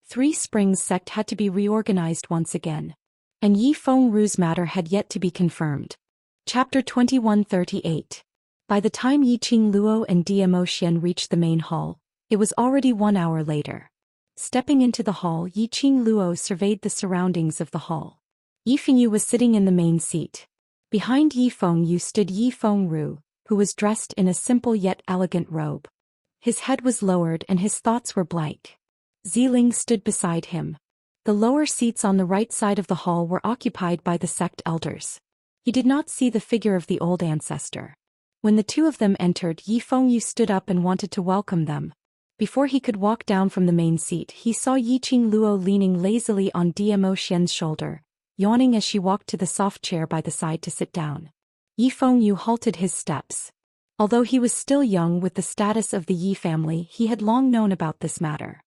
Three Springs Sect had to be reorganized once again. And Yi Fengru's matter had yet to be confirmed. Chapter 2138. By the time Yiqing Luo and Diamo Xian reached the main hall, it was already 1 hour later. Stepping into the hall, Yiqing Luo surveyed the surroundings of the hall. Yi Fengyu was sitting in the main seat. Behind Yi Fengyu stood Yi Fengru, who was dressed in a simple yet elegant robe. His head was lowered and his thoughts were blank. Ziling stood beside him. The lower seats on the right side of the hall were occupied by the sect elders. He did not see the figure of the old ancestor. When the two of them entered, Yi Fengyu stood up and wanted to welcome them. Before he could walk down from the main seat, he saw Yiqing Luo leaning lazily on Diamo Xian's shoulder, yawning as she walked to the soft chair by the side to sit down. Yi Fengyu halted his steps. Although he was still young with the status of the Yi family, he had long known about this matter.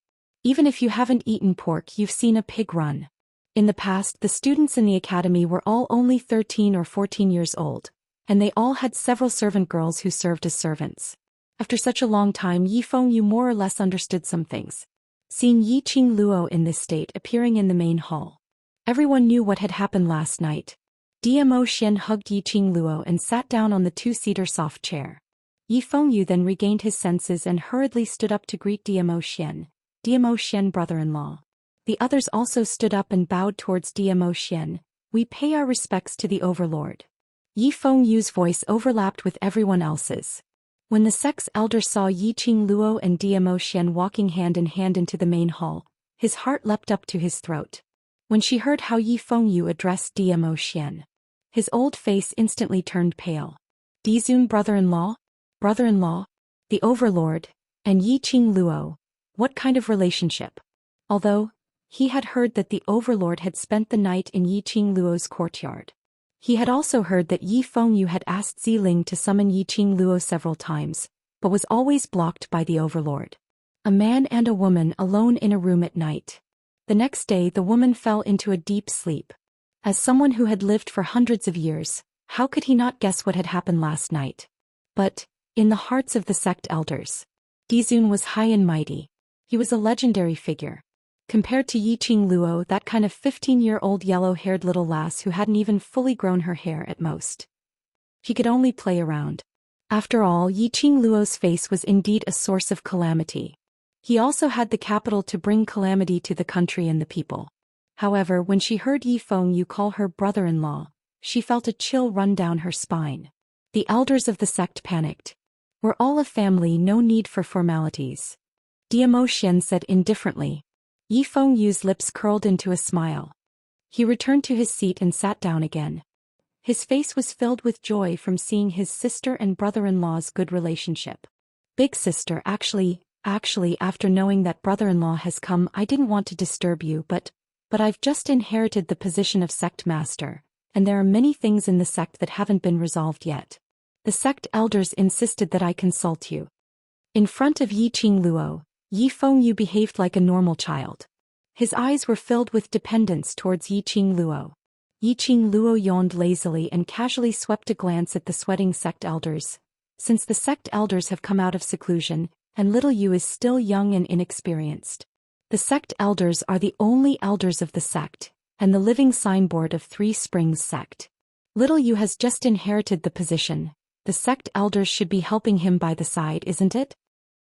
Even if you haven't eaten pork, you've seen a pig run. In the past, the students in the academy were all only 13 or 14 years old, and they all had several servant girls who served as servants. After such a long time, Yi Fengyu more or less understood some things. Seeing Yiqing Luo in this state appearing in the main hall, everyone knew what had happened last night. Diamo Xian hugged Yiqing Luo and sat down on the two-seater soft chair. Yi Fengyu then regained his senses and hurriedly stood up to greet Diamo Xian, brother-in-law. The others also stood up and bowed towards Diamo Xian. We pay our respects to the overlord. Yi Fengyu's voice overlapped with everyone else's. When the sect's elder saw Yiqing Luo and Diamo Xian walking hand in hand into the main hall, his heart leapt up to his throat. When she heard how Yi Fengyu addressed Diamo Xian, his old face instantly turned pale. Dizun, brother-in-law? Brother-in-law? The overlord? And Yiqing Luo? What kind of relationship? Although he had heard that the overlord had spent the night in Yiqing Luo's courtyard, he had also heard that Yi Fengyu had asked Ziling to summon Yiqing Luo several times, but was always blocked by the overlord. A man and a woman alone in a room at night. The next day the woman fell into a deep sleep. As someone who had lived for hundreds of years, how could he not guess what had happened last night? But, in the hearts of the sect elders, Dizun was high and mighty. He was a legendary figure. Compared to Yiqing Luo, that kind of 15-year-old yellow-haired little lass who hadn't even fully grown her hair at most. She could only play around. After all, Yiqing Luo's face was indeed a source of calamity. He also had the capital to bring calamity to the country and the people. However, when she heard Yi Fengyu call her brother-in-law, she felt a chill run down her spine. The elders of the sect panicked. We're all a family, no need for formalities. Zhou Xian said indifferently. Yi Fengyu's lips curled into a smile. He returned to his seat and sat down again. His face was filled with joy from seeing his sister and brother-in-law's good relationship. Big sister, actually, after knowing that brother-in-law has come, I didn't want to disturb you, but I've just inherited the position of sect master, and there are many things in the sect that haven't been resolved yet. The sect elders insisted that I consult you. In front of Yi Qingluo, Yi Fengyu behaved like a normal child. His eyes were filled with dependence towards Yi Qingluo. Yi Qingluo yawned lazily and casually swept a glance at the sweating sect elders. Since the sect elders have come out of seclusion, and little Yu is still young and inexperienced. The sect elders are the only elders of the sect, and the living signboard of Three Springs sect. Little Yu has just inherited the position. The sect elders should be helping him by the side, isn't it?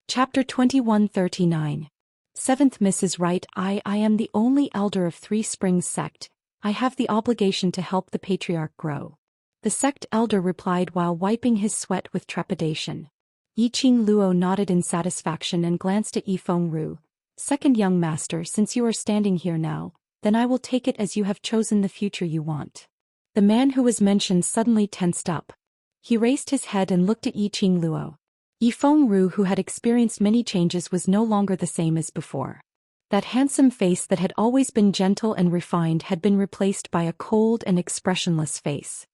Chapter 2139. 7th Mrs. Right, I am the only elder of Three Springs sect. I have the obligation to help the patriarch grow. The sect elder replied while wiping his sweat with trepidation. Yi Qingluo nodded in satisfaction and glanced at Yi Fengru. Second young master, since you are standing here now, then I will take it as you have chosen the future you want. The man who was mentioned suddenly tensed up. He raised his head and looked at Yi Qingluo. Yi Fengru, who had experienced many changes, was no longer the same as before. That handsome face that had always been gentle and refined had been replaced by a cold and expressionless face.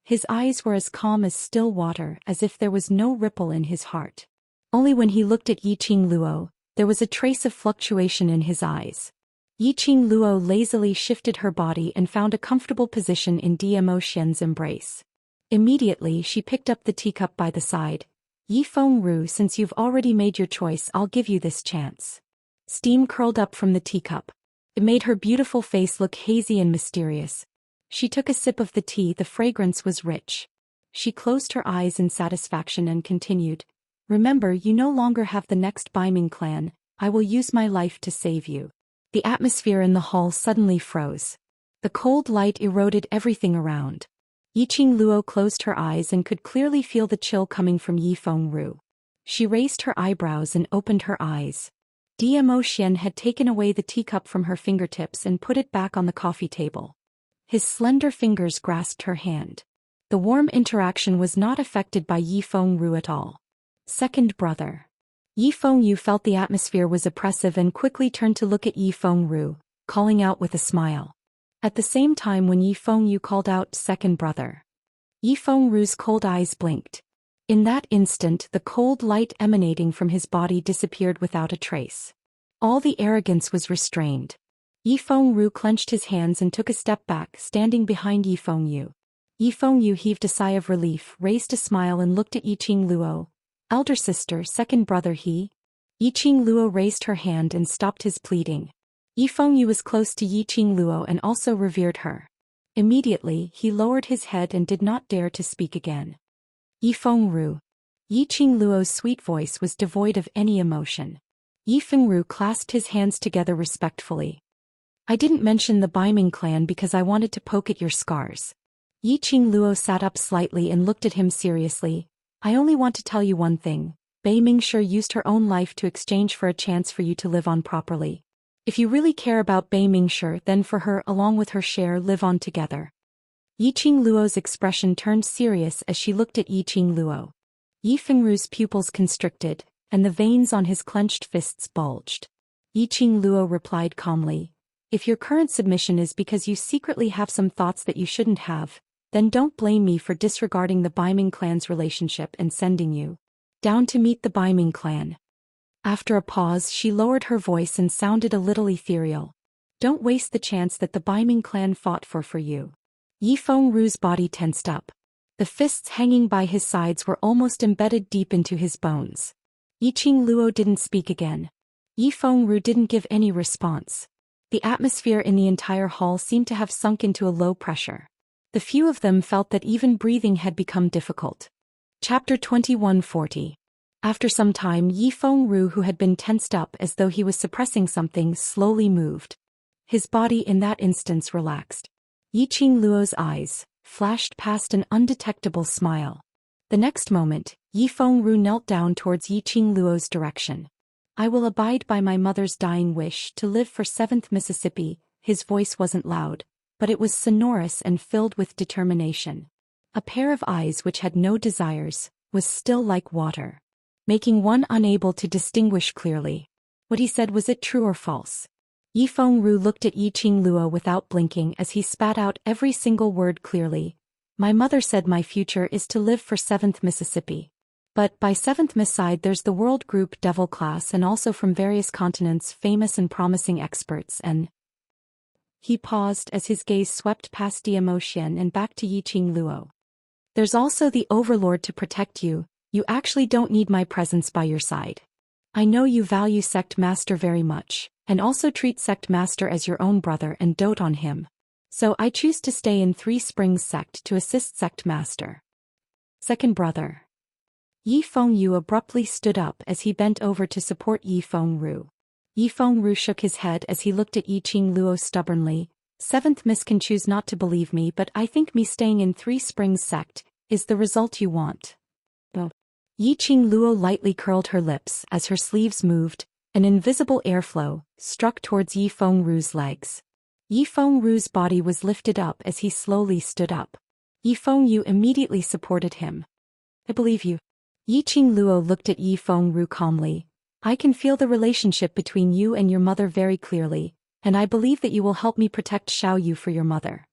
His eyes were as calm as still water, as if there was no ripple in his heart. Only when he looked at Yi Qingluo, there was a trace of fluctuation in his eyes. Yi Qingluo lazily shifted her body and found a comfortable position in Zhou Xian's embrace. Immediately she picked up the teacup by the side. Yi Fengru, since you've already made your choice, I'll give you this chance. Steam curled up from the teacup. It made her beautiful face look hazy and mysterious. She took a sip of the tea, the fragrance was rich. She closed her eyes in satisfaction and continued. Remember, you no longer have the next Baiming clan. I will use my life to save you. The atmosphere in the hall suddenly froze. The cold light eroded everything around. Yi Qingluo closed her eyes and could clearly feel the chill coming from Yi Fengru. She raised her eyebrows and opened her eyes. Zhou Xian had taken away the teacup from her fingertips and put it back on the coffee table. His slender fingers grasped her hand. The warm interaction was not affected by Yi Fengru at all. Second brother. Yi Fengyu felt the atmosphere was oppressive and quickly turned to look at Yi Fengru, calling out with a smile. At the same time when Yi Fengyu called out second brother, Yi Fengru's cold eyes blinked. In that instant the cold light emanating from his body disappeared without a trace. All the arrogance was restrained. Yi Fengru clenched his hands and took a step back, standing behind Yi Fengyu. Yi Fengyu heaved a sigh of relief, raised a smile and looked at Yi Qingluo. Elder sister, second brother he? Yi Qingluo raised her hand and stopped his pleading. Yi Fengyu was close to Yi Qingluo and also revered her. Immediately, he lowered his head and did not dare to speak again. Yi Fengru. Yi Qingluo's sweet voice was devoid of any emotion. Yi Fengru clasped his hands together respectfully. I didn't mention the Baiming clan because I wanted to poke at your scars. Yi Qingluo sat up slightly and looked at him seriously. I only want to tell you one thing. Bei Mingshi used her own life to exchange for a chance for you to live on properly. If you really care about Bei Mingshi, then for her, along with her share, live on together. Yi Qingluo's expression turned serious as she looked at Yi Qingluo. Yi Fengru's pupils constricted, and the veins on his clenched fists bulged. Yi Qingluo replied calmly. If your current submission is because you secretly have some thoughts that you shouldn't have, then don't blame me for disregarding the Baiming clan's relationship and sending you down to meet the Baiming clan. After a pause, she lowered her voice and sounded a little ethereal. Don't waste the chance that the Baiming clan fought for you. Yi Fengru's body tensed up. The fists hanging by his sides were almost embedded deep into his bones. Yi Qingluo didn't speak again. Yi Fengru didn't give any response. The atmosphere in the entire hall seemed to have sunk into a low pressure. The few of them felt that even breathing had become difficult. Chapter 2140. After some time, Yi Fengru, who had been tensed up as though he was suppressing something, slowly moved. His body in that instance relaxed. Yiqing Luo's eyes flashed past an undetectable smile. The next moment, Yi Fengru knelt down towards Yiqing Luo's direction. I will abide by my mother's dying wish to live for 7th Mississippi. His voice wasn't loud, but it was sonorous and filled with determination. A pair of eyes which had no desires, was still like water, making one unable to distinguish clearly. What he said, was it true or false? Yi Fengru looked at Yiqing Luo without blinking as he spat out every single word clearly. My mother said my future is to live for 7th Mississippi. But by 7th Miss side there's the world group devil class and also from various continents famous and promising experts and... He paused as his gaze swept past Zhou Xian and back to Yiqing Luo. There's also the Overlord to protect you. You actually don't need my presence by your side. I know you value Sect Master very much, and also treat Sect Master as your own brother and dote on him. So I choose to stay in Three Springs Sect to assist Sect Master. Second brother. Yi Fengyu abruptly stood up as he bent over to support Yi Fengru. Yi Fengru shook his head as he looked at Yiqing Luo stubbornly. 7th Miss can choose not to believe me, but I think me staying in Three Springs Sect is the result you want. Oh. Yiqing Luo lightly curled her lips as her sleeves moved. An invisible airflow struck towards Yi Fengru's legs. Yi Fengru's body was lifted up as he slowly stood up. Yi Fengyu immediately supported him. I believe you. Yiqing Luo looked at Yi Fengru calmly. I can feel the relationship between you and your mother very clearly, and I believe that you will help me protect Xiaoyu for your mother.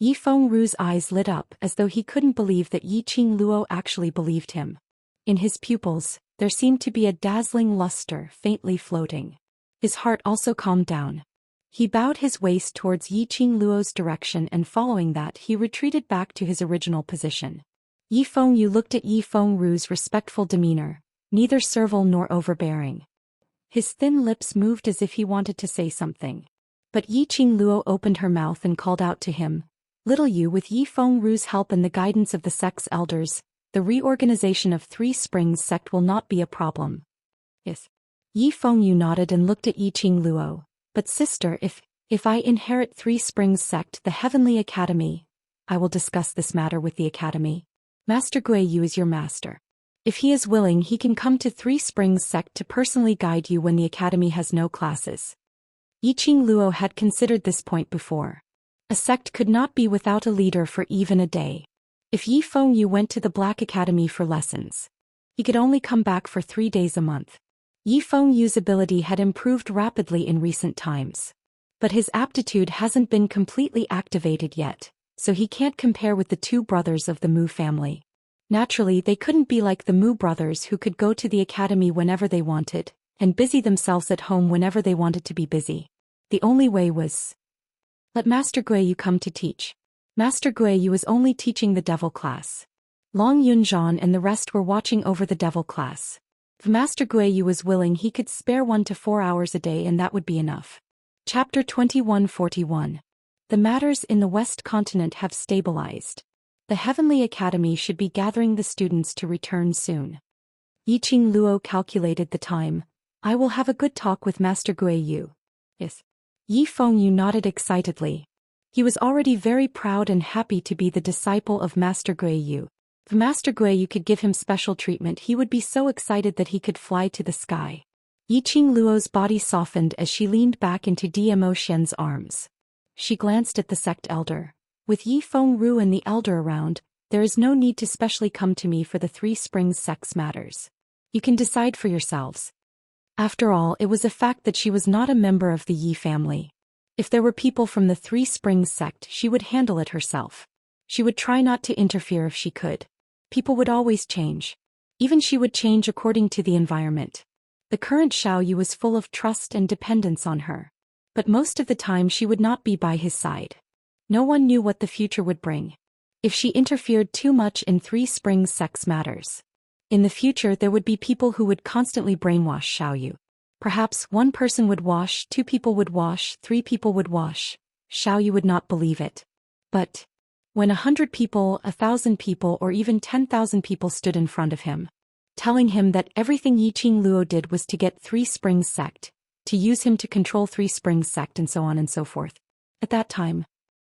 Yi Fengru's eyes lit up as though he couldn't believe that Yiqing Luo actually believed him. In his pupils, there seemed to be a dazzling luster faintly floating. His heart also calmed down. He bowed his waist towards Yiqing Luo's direction and following that he retreated back to his original position. Yi Fengyu looked at Yi Fengru's respectful demeanor, neither servile nor overbearing. His thin lips moved as if he wanted to say something. But Yiqing Luo opened her mouth and called out to him, Little you, with Yi Fengru's help and the guidance of the sect's elders, the reorganization of Three Springs Sect will not be a problem. Yes. Yi Fengyu nodded and looked at Yiqing Luo. But sister, if I inherit Three Springs Sect, the Heavenly Academy, I will discuss this matter with the Academy. Master Guiyu is your master. If he is willing, he can come to Three Springs Sect to personally guide you when the Academy has no classes. Yiqing Luo had considered this point before. A sect could not be without a leader for even a day. If Yi Fengyu went to the Black Academy for lessons, he could only come back for 3 days a month. Yi Fengyu's ability had improved rapidly in recent times. But his aptitude hasn't been completely activated yet, so he can't compare with the two brothers of the Mu family. Naturally, they couldn't be like the Mu brothers who could go to the academy whenever they wanted, and busy themselves at home whenever they wanted to be busy. The only way was, let Master Guiyu come to teach. Master Guiyu was only teaching the devil class. Long Yunzhan and the rest were watching over the devil class. If Master Guiyu was willing, he could spare 1 to 4 hours a day and that would be enough. Chapter 2141. The matters in the West Continent have stabilized. The Heavenly Academy should be gathering the students to return soon. Yiqing Luo calculated the time. I will have a good talk with Master Guiyu. Yes. Yi Fengyu nodded excitedly. He was already very proud and happy to be the disciple of Master Guiyu. If Master Guiyu could give him special treatment, he would be so excited that he could fly to the sky. Yiqing Luo's body softened as she leaned back into Zhou Xian's arms. She glanced at the sect elder. With Yi Fengru and the elder around, there is no need to specially come to me for the Three Springs sect's matters. You can decide for yourselves. After all, it was a fact that she was not a member of the Yi family. If there were people from the Three Springs sect, she would handle it herself. She would try not to interfere if she could. People would always change. Even she would change according to the environment. The current Xiaoyu was full of trust and dependence on her. But most of the time she would not be by his side. No one knew what the future would bring. If she interfered too much in Three Springs sect's matters. In the future there would be people who would constantly brainwash Xiaoyu. Perhaps 1 person would wash, 2 people would wash, 3 people would wash. Xiaoyu would not believe it. But when 100 people, 1,000 people or even 10,000 people stood in front of him, telling him that everything Yiqing Luo did was to get Three Springs sect, to use him to control Three Springs sect and so on and so forth. At that time,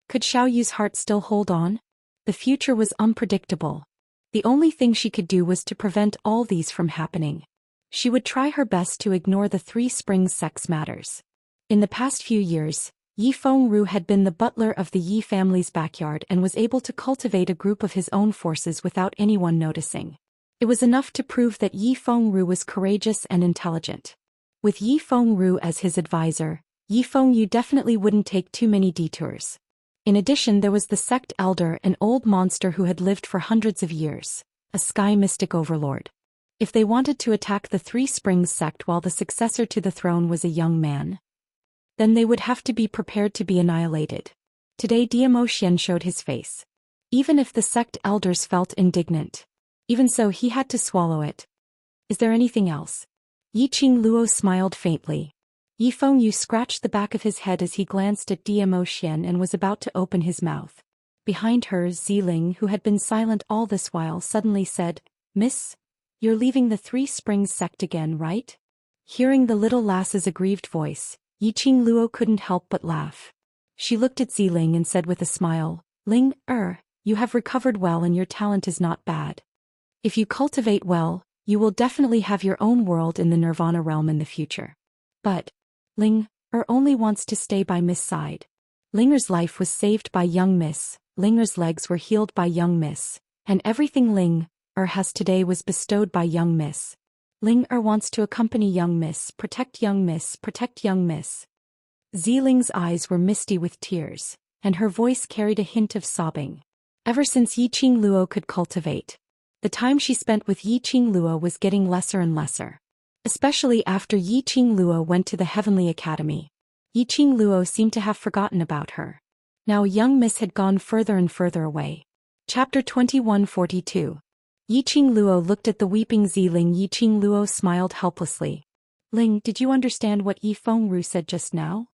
could Xiao Yu's heart still hold on? The future was unpredictable. The only thing she could do was to prevent all these from happening. She would try her best to ignore the Three Springs sect's matters. In the past few years, Yi Fengru had been the butler of the Yi family's backyard and was able to cultivate a group of his own forces without anyone noticing. It was enough to prove that Yi Fengru was courageous and intelligent. With Yi Fengru as his advisor, Yi Fengyu definitely wouldn't take too many detours. In addition, there was the sect elder, an old monster who had lived for hundreds of years, a sky mystic overlord. If they wanted to attack the Three Springs sect while the successor to the throne was a young man, then they would have to be prepared to be annihilated. Today Zhou Xian showed his face. Even if the sect elders felt indignant, even so he had to swallow it. Is there anything else? Yiqing Luo smiled faintly. Yi Fengyu scratched the back of his head as he glanced at Zhou Xian and was about to open his mouth. Behind her, Ziling, who had been silent all this while, suddenly said, "Miss, you're leaving the Three Springs sect again, right?" Hearing the little lass's aggrieved voice, Yiqing Luo couldn't help but laugh. She looked at Ziling and said with a smile, "Ling, you have recovered well and your talent is not bad. If you cultivate well, you will definitely have your own world in the Nirvana realm in the future. But Ling only wants to stay by Miss' side." Linger's life was saved by young Miss, Linger's legs were healed by young Miss, and everything Ling has today was bestowed by young Miss. Ling wants to accompany young Miss, protect young Miss, protect young Miss. Ziling's eyes were misty with tears, and her voice carried a hint of sobbing. Ever since Yiqing Luo could cultivate, the time she spent with Yiqing Luo was getting lesser and lesser. Especially after Yiqing Luo went to the Heavenly Academy. Yiqing Luo seemed to have forgotten about her. Now young Miss had gone further and further away. Chapter 2142. Yiqing Luo looked at the weeping Ziling. Yiqing Luo smiled helplessly. "Ling, did you understand what Yi Fengru said just now?"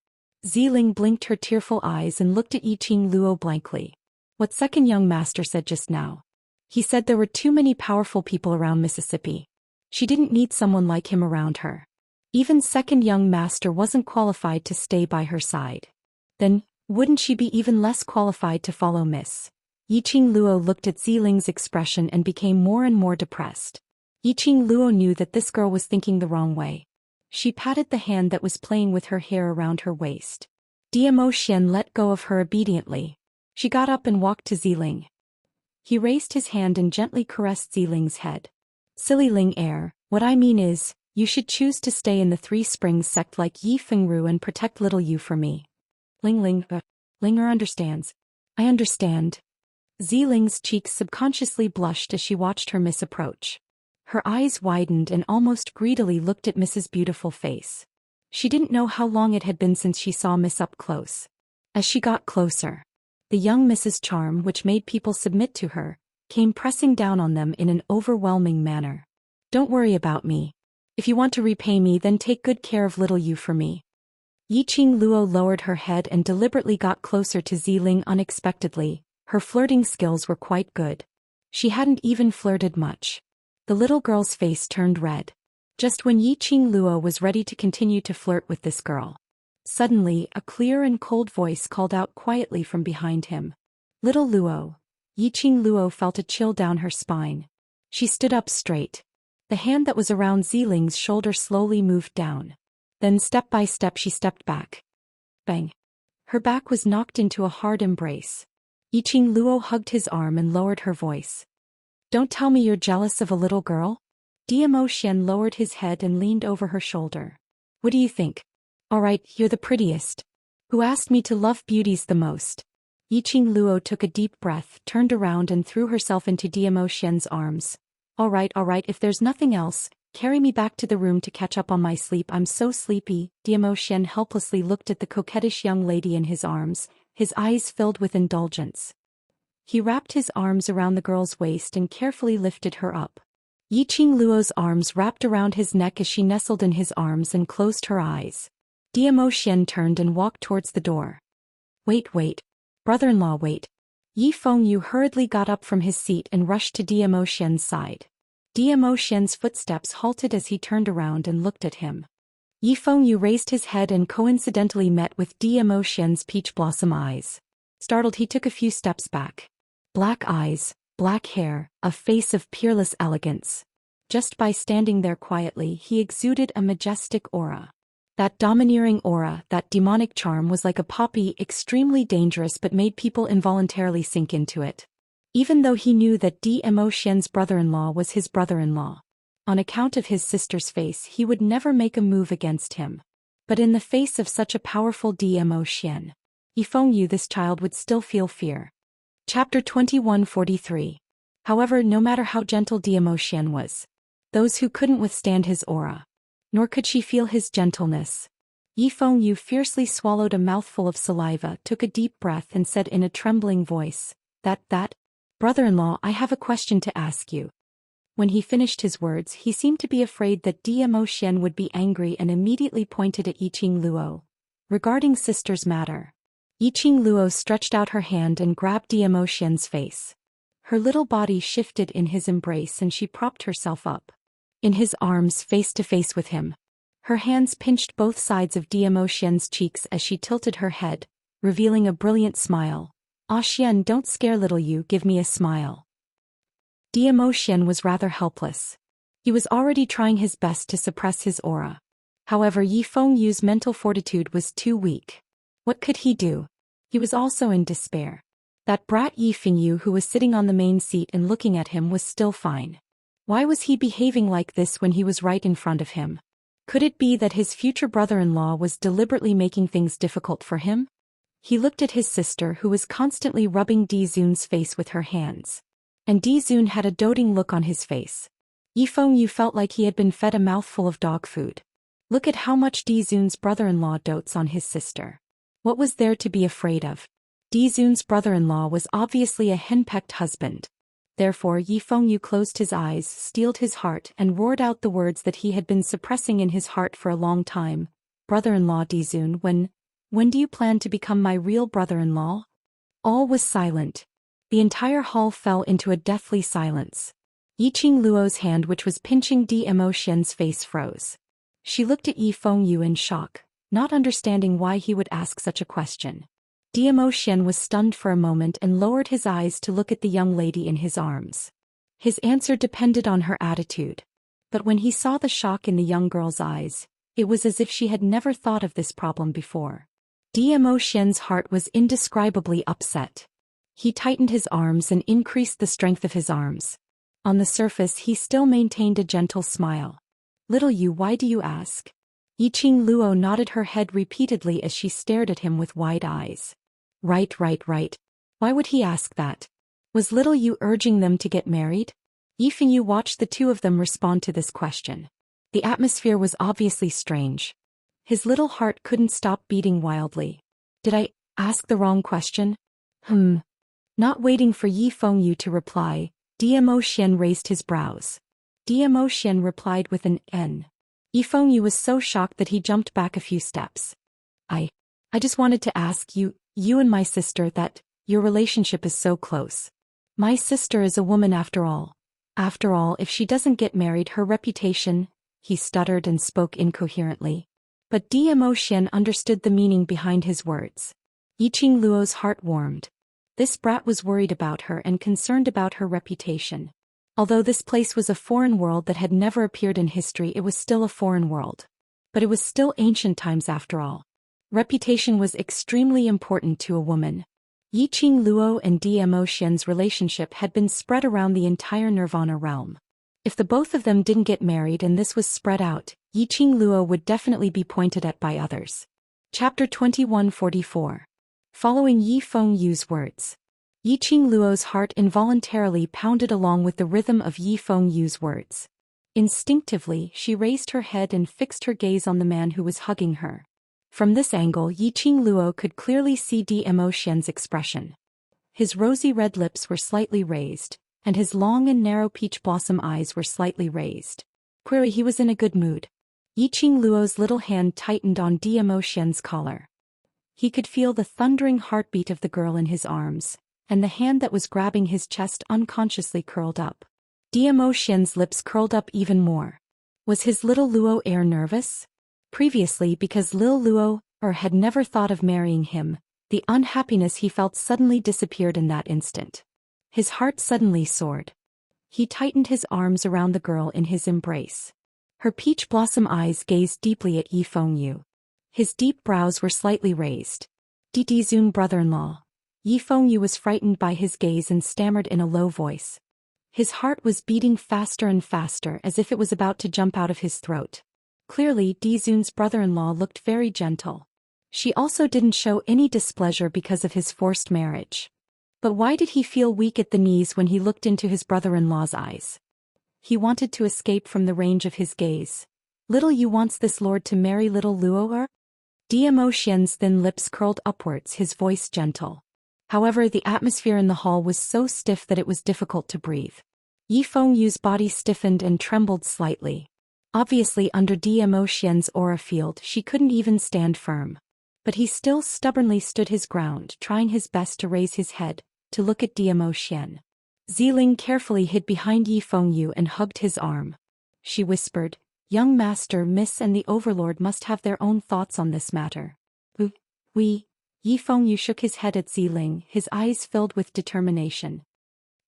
Ziling blinked her tearful eyes and looked at Yiqing Luo blankly. "What second young master said just now?" "He said there were too many powerful people around Mississippi. She didn't need someone like him around her. Even second young master wasn't qualified to stay by her side. Then, wouldn't she be even less qualified to follow Miss?" Yiqing Luo looked at Ziling's expression and became more and more depressed. Yiqing Luo knew that this girl was thinking the wrong way. She patted the hand that was playing with her hair around her waist. Zhou Xian let go of her obediently. She got up and walked to Ziling. He raised his hand and gently caressed Ziling's head. "Silly Ling, what I mean is, you should choose to stay in the Three Springs sect like Yi Fengru and protect little you for me." Linger understands. "I understand." Ziling's cheeks subconsciously blushed as she watched her Miss approach. Her eyes widened and almost greedily looked at Miss's beautiful face. She didn't know how long it had been since she saw Miss up close. As she got closer, the young Miss's charm, which made people submit to her, came pressing down on them in an overwhelming manner. "Don't worry about me. If you want to repay me, then take good care of little you for me." Yiqing Luo lowered her head and deliberately got closer to Ziling unexpectedly. Her flirting skills were quite good. She hadn't even flirted much. The little girl's face turned red. Just when Yiqing Luo was ready to continue to flirt with this girl, suddenly a clear and cold voice called out quietly from behind him. "Little Luo." Yiqing Luo felt a chill down her spine. She stood up straight. The hand that was around Ziling's shoulder slowly moved down. Then step by step she stepped back. Bang! Her back was knocked into a hard embrace. Yiqing Luo hugged his arm and lowered her voice. "Don't tell me you're jealous of a little girl?" Zhou Xian lowered his head and leaned over her shoulder. "What do you think?" "All right, you're the prettiest. Who asked me to love beauties the most?" Yiqing Luo took a deep breath, turned around and threw herself into Zhou Xian's arms. All right, if there's nothing else, carry me back to the room to catch up on my sleep. I'm so sleepy." Zhou Xian helplessly looked at the coquettish young lady in his arms, his eyes filled with indulgence. He wrapped his arms around the girl's waist and carefully lifted her up. Yiqing Luo's arms wrapped around his neck as she nestled in his arms and closed her eyes. Zhou Xian turned and walked towards the door. Wait. Brother-in-law, wait." Yi Fengyu hurriedly got up from his seat and rushed to Zhou Xian's side. Dmo Xian's footsteps halted as he turned around and looked at him. Yi Fengyu raised his head and coincidentally met with Dmo Xian's peach blossom eyes. Startled, he took a few steps back. Black eyes, black hair, a face of peerless elegance. Just by standing there quietly, he exuded a majestic aura. That domineering aura, that demonic charm was like a poppy, extremely dangerous but made people involuntarily sink into it. Even though he knew that Dmo Xian's brother-in-law was his brother-in-law. On account of his sister's face, he would never make a move against him. But in the face of such a powerful Dmo Xian, Yi Fengyu, this child would still feel fear. Chapter 2143. However, no matter how gentle Dmo Xian was, those who couldn't withstand his aura, nor could she feel his gentleness. Yi Fengyu fiercely swallowed a mouthful of saliva, took a deep breath and said in a trembling voice, That, brother-in-law, I have a question to ask you. When he finished his words, he seemed to be afraid that Dmo Xian would be angry and immediately pointed at Yiqing Luo. Regarding sister's matter. Yiqing Luo stretched out her hand and grabbed Dmo Xian's face. Her little body shifted in his embrace and she propped herself up in his arms, face to face with him. Her hands pinched both sides of Dmo Xian's cheeks as she tilted her head, revealing a brilliant smile. Ah Xian, don't scare little you, give me a smile. Dmo Xian was rather helpless. He was already trying his best to suppress his aura. However, Yi Fengyu's mental fortitude was too weak. What could he do? He was also in despair. That brat Yi Fengyu who was sitting on the main seat and looking at him was still fine. Why was he behaving like this when he was right in front of him? Could it be that his future brother-in-law was deliberately making things difficult for him? He looked at his sister who was constantly rubbing Dizun's face with her hands. And Dizun had a doting look on his face. Yi Fengyu felt like he had been fed a mouthful of dog food. Look at how much Dizun's brother-in-law dotes on his sister. What was there to be afraid of? Dizun's brother-in-law was obviously a henpecked husband. Therefore Yi Fengyu closed his eyes, steeled his heart and roared out the words that he had been suppressing in his heart for a long time. Brother-in-law Dizun, when do you plan to become my real brother-in-law? All was silent. The entire hall fell into a deathly silence. Yiqing Luo's hand which was pinching Dmo Xian's face froze. She looked at Yi Fengyu in shock, not understanding why he would ask such a question. Dmo Xian was stunned for a moment and lowered his eyes to look at the young lady in his arms. His answer depended on her attitude. But when he saw the shock in the young girl's eyes, it was as if she had never thought of this problem before. Dmo Xian's heart was indescribably upset. He tightened his arms and increased the strength of his arms. On the surface he still maintained a gentle smile. Little you, why do you ask? Yiqing Luo nodded her head repeatedly as she stared at him with wide eyes. Right. Why would he ask that? Was little you urging them to get married? Yi Fengyu watched the two of them respond to this question. The atmosphere was obviously strange. His little heart couldn't stop beating wildly. Did I ask the wrong question? Not waiting for Yi Fengyu to reply, Dmo Xian raised his brows. Dmo Xian replied with an N. Yi Fengyu was so shocked that he jumped back a few steps. I just wanted to ask you and my sister that your relationship is so close. My sister is a woman after all. After all, if she doesn't get married, her reputation, he stuttered and spoke incoherently. But Dmo Xian understood the meaning behind his words. Yiqing Luo's heart warmed. This brat was worried about her and concerned about her reputation. Although this place was a foreign world that had never appeared in history, it was still a foreign world. But it was still ancient times after all. Reputation was extremely important to a woman. Yiqing Luo and Dmo Xian's relationship had been spread around the entire Nirvana realm. If the both of them didn't get married and this was spread out, Yiqing Luo would definitely be pointed at by others. Chapter 2144. Following Yi Fengyu's words. Yiqing Luo's heart involuntarily pounded along with the rhythm of Yi Fengyu's words. Instinctively, she raised her head and fixed her gaze on the man who was hugging her. From this angle, Yiqing Luo could clearly see Dmo Xian's expression. His rosy red lips were slightly raised, and his long and narrow peach blossom eyes were slightly raised. Clearly he was in a good mood. Yiqing Luo's little hand tightened on Dmo Xian's collar. He could feel the thundering heartbeat of the girl in his arms, and the hand that was grabbing his chest unconsciously curled up. Xian's lips curled up even more. Was his little Luo heir nervous? Previously, because Lil Luo had never thought of marrying him, the unhappiness he felt suddenly disappeared in that instant. His heart suddenly soared. He tightened his arms around the girl in his embrace. Her peach blossom eyes gazed deeply at Yu. His deep brows were slightly raised. Dizun brother-in-law. Yu was frightened by his gaze and stammered in a low voice. His heart was beating faster and faster as if it was about to jump out of his throat. Clearly, Dizun's brother-in-law looked very gentle. She also didn't show any displeasure because of his forced marriage. But why did he feel weak at the knees when he looked into his brother-in-law's eyes? He wanted to escape from the range of his gaze. Little Yu wants this lord to marry little Luo? Xian's thin lips curled upwards, his voice gentle. However, the atmosphere in the hall was so stiff that it was difficult to breathe. Yu's body stiffened and trembled slightly. Obviously, under Xian's aura field, she couldn't even stand firm. But he still stubbornly stood his ground, trying his best to raise his head, to look at Xian. Ziling carefully hid behind Yu and hugged his arm. She whispered, "Young master, miss and the overlord must have their own thoughts on this matter." Yu shook his head at Ziling, his eyes filled with determination.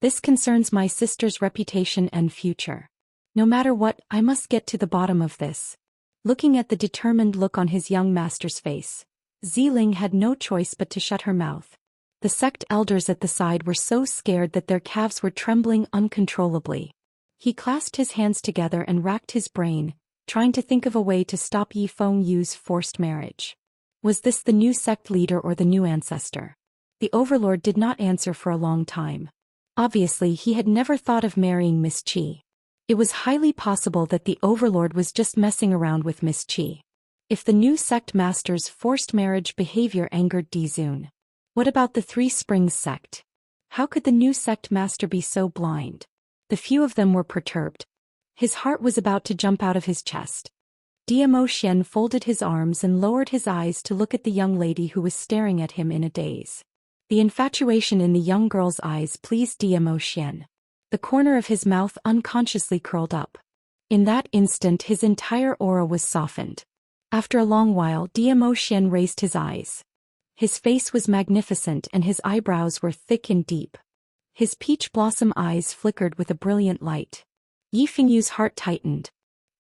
"This concerns my sister's reputation and future. No matter what, I must get to the bottom of this." Looking at the determined look on his young master's face, Ziling had no choice but to shut her mouth. The sect elders at the side were so scared that their calves were trembling uncontrollably. He clasped his hands together and racked his brain, trying to think of a way to stop Yu's forced marriage. Was this the new sect leader or the new ancestor? The overlord did not answer for a long time. Obviously, he had never thought of marrying Miss Qi. It was highly possible that the overlord was just messing around with Miss Qi. If the new sect master's forced marriage behavior angered Dizun, what about the Three Springs sect? How could the new sect master be so blind? The few of them were perturbed. His heart was about to jump out of his chest. Xian folded his arms and lowered his eyes to look at the young lady who was staring at him in a daze. The infatuation in the young girl's eyes pleased Xian. The corner of his mouth unconsciously curled up. In that instant his entire aura was softened. After a long while Xian raised his eyes. His face was magnificent and his eyebrows were thick and deep. His peach blossom eyes flickered with a brilliant light. Yu's heart tightened.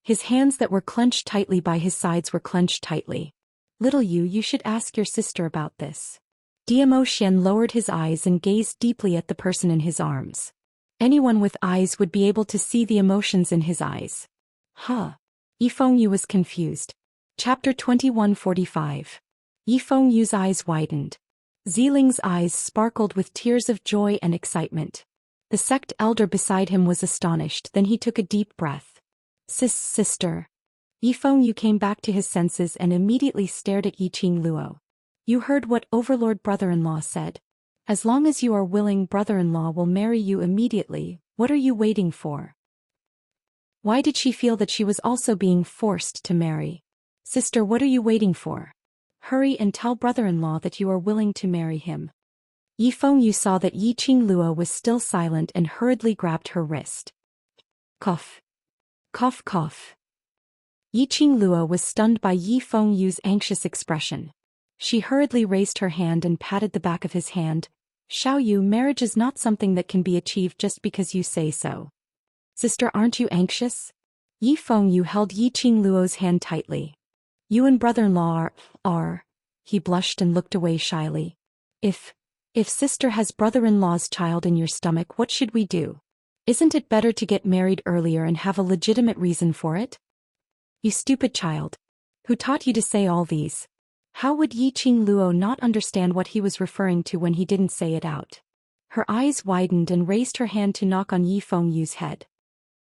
His hands that were clenched tightly by his sides were clenched tightly. "Little you should ask your sister about this." Xian lowered his eyes and gazed deeply at the person in his arms. Anyone with eyes would be able to see the emotions in his eyes. Yu was confused. Chapter 2145. Yu's eyes widened. Ziling's eyes sparkled with tears of joy and excitement. The sect elder beside him was astonished, then he took a deep breath. Sister. Yu came back to his senses and immediately stared at Yiqing Luo. "You heard what overlord brother-in-law said. As long as you are willing, brother-in-law will marry you immediately. What are you waiting for?" Why did she feel that she was also being forced to marry? "Sister, what are you waiting for? Hurry and tell brother-in-law that you are willing to marry him." Yu saw that Yiqing Luo was still silent and hurriedly grabbed her wrist. Cough. Cough cough. Yiqing Luo was stunned by Yu's anxious expression. She hurriedly raised her hand and patted the back of his hand. "Xiaoyu, marriage is not something that can be achieved just because you say so. Sister, aren't you anxious?" Yu held Yiqing Luo's hand tightly. "You and brother-in-law are. He blushed and looked away shyly. If sister has brother-in-law's child in your stomach, what should we do? Isn't it better to get married earlier and have a legitimate reason for it?" "You stupid child. Who taught you to say all these?" How would Yiqing Luo not understand what he was referring to when he didn't say it out? Her eyes widened and raised her hand to knock on Yu's head.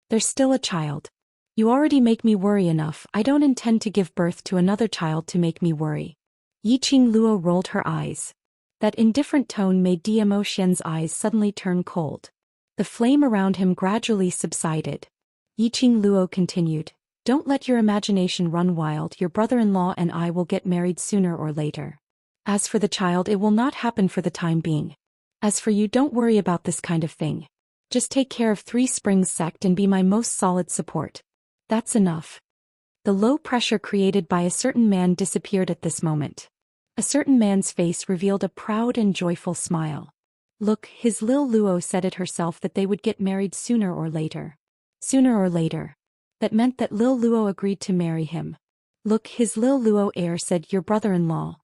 "There's still a child. You already make me worry enough. I don't intend to give birth to another child to make me worry." Yiqing Luo rolled her eyes. That indifferent tone made Xian's eyes suddenly turn cold. The flame around him gradually subsided. Yiqing Luo continued, "Don't let your imagination run wild. Your brother-in-law and I will get married sooner or later. As for the child, it will not happen for the time being. As for you, don't worry about this kind of thing. Just take care of Three Springs sect and be my most solid support. That's enough. The low pressure created by a certain man disappeared at this moment. A certain man's face revealed a proud and joyful smile. Look, his Lil Luo said it herself that they would get married sooner or later. Sooner or later. That meant that Lil Luo agreed to marry him. Look, his Lil Luo heir said your brother-in-law,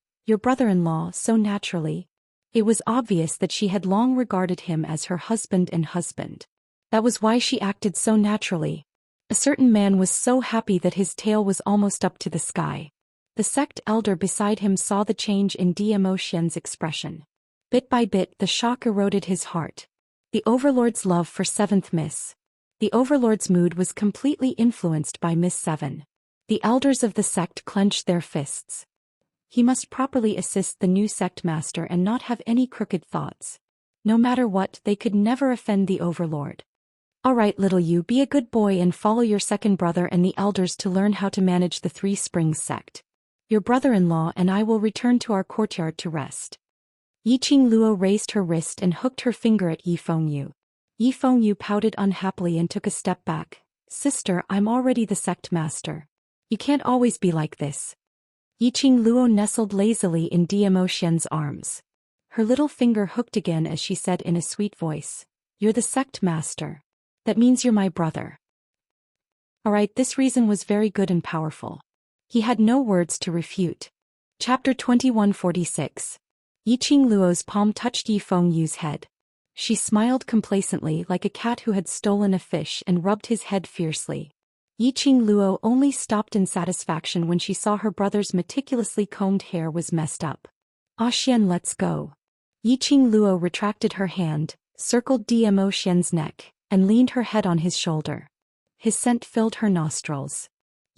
so naturally. It was obvious that she had long regarded him as her husband and husband. That was why she acted so naturally. A certain man was so happy that his tail was almost up to the sky. The sect elder beside him saw the change in Zhou Xian's expression. Bit by bit the shock eroded his heart. The Overlord's love for Seventh Miss. The Overlord's mood was completely influenced by Miss Seven. The elders of the sect clenched their fists. He must properly assist the new sect master and not have any crooked thoughts. No matter what, they could never offend the Overlord. Alright little you, be a good boy and follow your second brother and the elders to learn how to manage the Three Springs sect. Your brother-in-law and I will return to our courtyard to rest. Yiqing Luo raised her wrist and hooked her finger at Yi Fengyu. Yi Fengyu pouted unhappily and took a step back. Sister, I'm already the sect master. You can't always be like this. Yiqing Luo nestled lazily in Zhou Xian's arms. Her little finger hooked again as she said in a sweet voice, "You're the sect master. That means you're my brother." Alright, this reason was very good and powerful. He had no words to refute. Chapter 2146. Yiqing Luo's palm touched Yi Fengyu's head. She smiled complacently like a cat who had stolen a fish and rubbed his head fiercely. Yiqing Luo only stopped in satisfaction when she saw her brother's meticulously combed hair was messed up. Xian, let's go. Yiqing Luo retracted her hand, circled Zhou Xian's neck, and leaned her head on his shoulder. His scent filled her nostrils.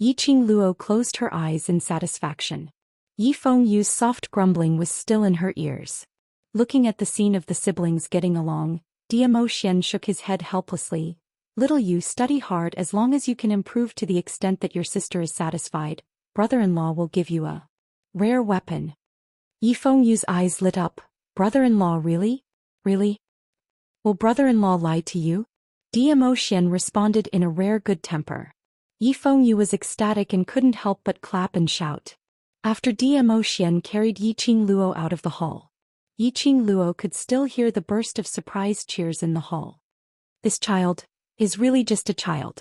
Yiqing Luo closed her eyes in satisfaction. Yi Fengyu's soft grumbling was still in her ears. Looking at the scene of the siblings getting along, Zhou Xian shook his head helplessly. Little you, study hard as long as you can improve to the extent that your sister is satisfied. Brother-in-law will give you a rare weapon. Yi Fengyu's eyes lit up. Brother-in-law, really? Really? Will brother-in-law lie to you? Zhou Xian responded in a rare good temper. Yi Fengyu was ecstatic and couldn't help but clap and shout. After Zhou Xian carried Yiqing Luo out of the hall, Yiqing Luo could still hear the burst of surprised cheers in the hall. This child is really just a child.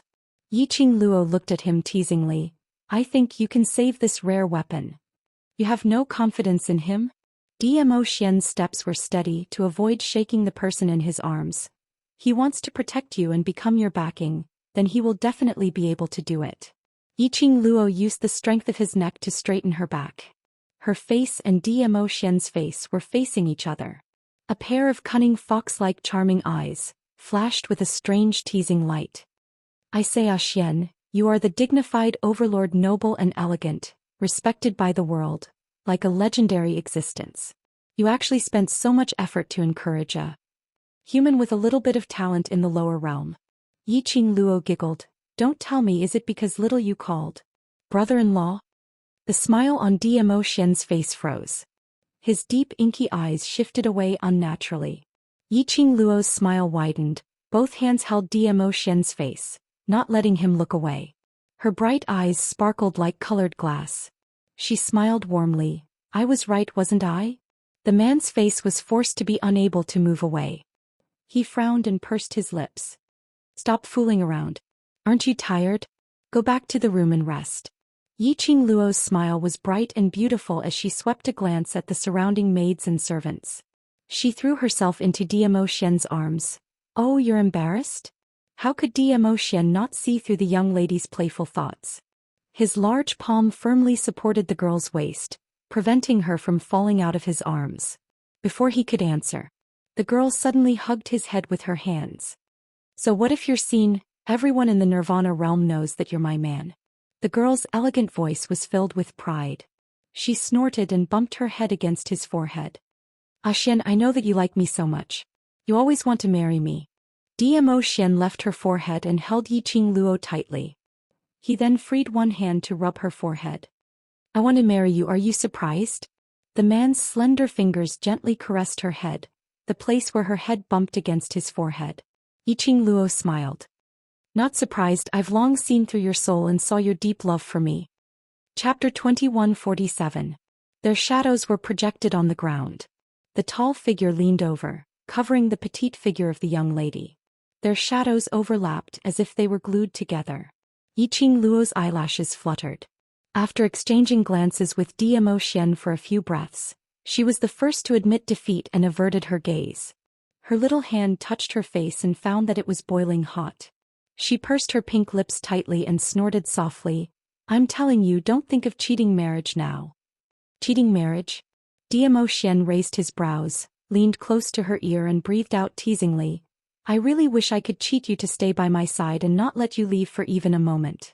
Yiqing Luo looked at him teasingly. I think you can save this rare weapon. You have no confidence in him? Zhou Xian's steps were steady to avoid shaking the person in his arms. He wants to protect you and become your backing, then he will definitely be able to do it. Yiqing Luo used the strength of his neck to straighten her back. Her face and Zhou Xian's face were facing each other. A pair of cunning fox-like charming eyes flashed with a strange teasing light. I say, Xian, you are the dignified overlord, noble and elegant, respected by the world, like a legendary existence. You actually spent so much effort to encourage a human with a little bit of talent in the lower realm. Yiqing Luo giggled. Don't tell me, is it because little you called brother-in-law? The smile on Zhou Xian's face froze. His deep inky eyes shifted away unnaturally. Yiqing Luo's smile widened, both hands held Zhou Xian's face, not letting him look away. Her bright eyes sparkled like colored glass. She smiled warmly. I was right, wasn't I? The man's face was forced to be unable to move away. He frowned and pursed his lips. Stop fooling around. Aren't you tired? Go back to the room and rest. Yiqing Luo's smile was bright and beautiful as she swept a glance at the surrounding maids and servants. She threw herself into Zhou Xian's arms. Oh, you're embarrassed? How could Zhou Xian not see through the young lady's playful thoughts? His large palm firmly supported the girl's waist, preventing her from falling out of his arms. Before he could answer, the girl suddenly hugged his head with her hands. So what if you're seen? Everyone in the Nirvana realm knows that you're my man. The girl's elegant voice was filled with pride. She snorted and bumped her head against his forehead. Xian, I know that you like me so much. You always want to marry me. Zhou Xian left her forehead and held Yiqing Luo tightly. He then freed one hand to rub her forehead. I want to marry you, are you surprised? The man's slender fingers gently caressed her head, the place where her head bumped against his forehead. Yiqing Luo smiled. Not surprised, I've long seen through your soul and saw your deep love for me. Chapter 2147. Their shadows were projected on the ground. The tall figure leaned over, covering the petite figure of the young lady. Their shadows overlapped as if they were glued together. Yiqing Luo's eyelashes fluttered. After exchanging glances with Zhou Xian for a few breaths, she was the first to admit defeat and averted her gaze. Her little hand touched her face and found that it was boiling hot. She pursed her pink lips tightly and snorted softly. I'm telling you, don't think of cheating marriage now. Cheating marriage? Zhou Xian raised his brows, leaned close to her ear and breathed out teasingly. I really wish I could cheat you to stay by my side and not let you leave for even a moment.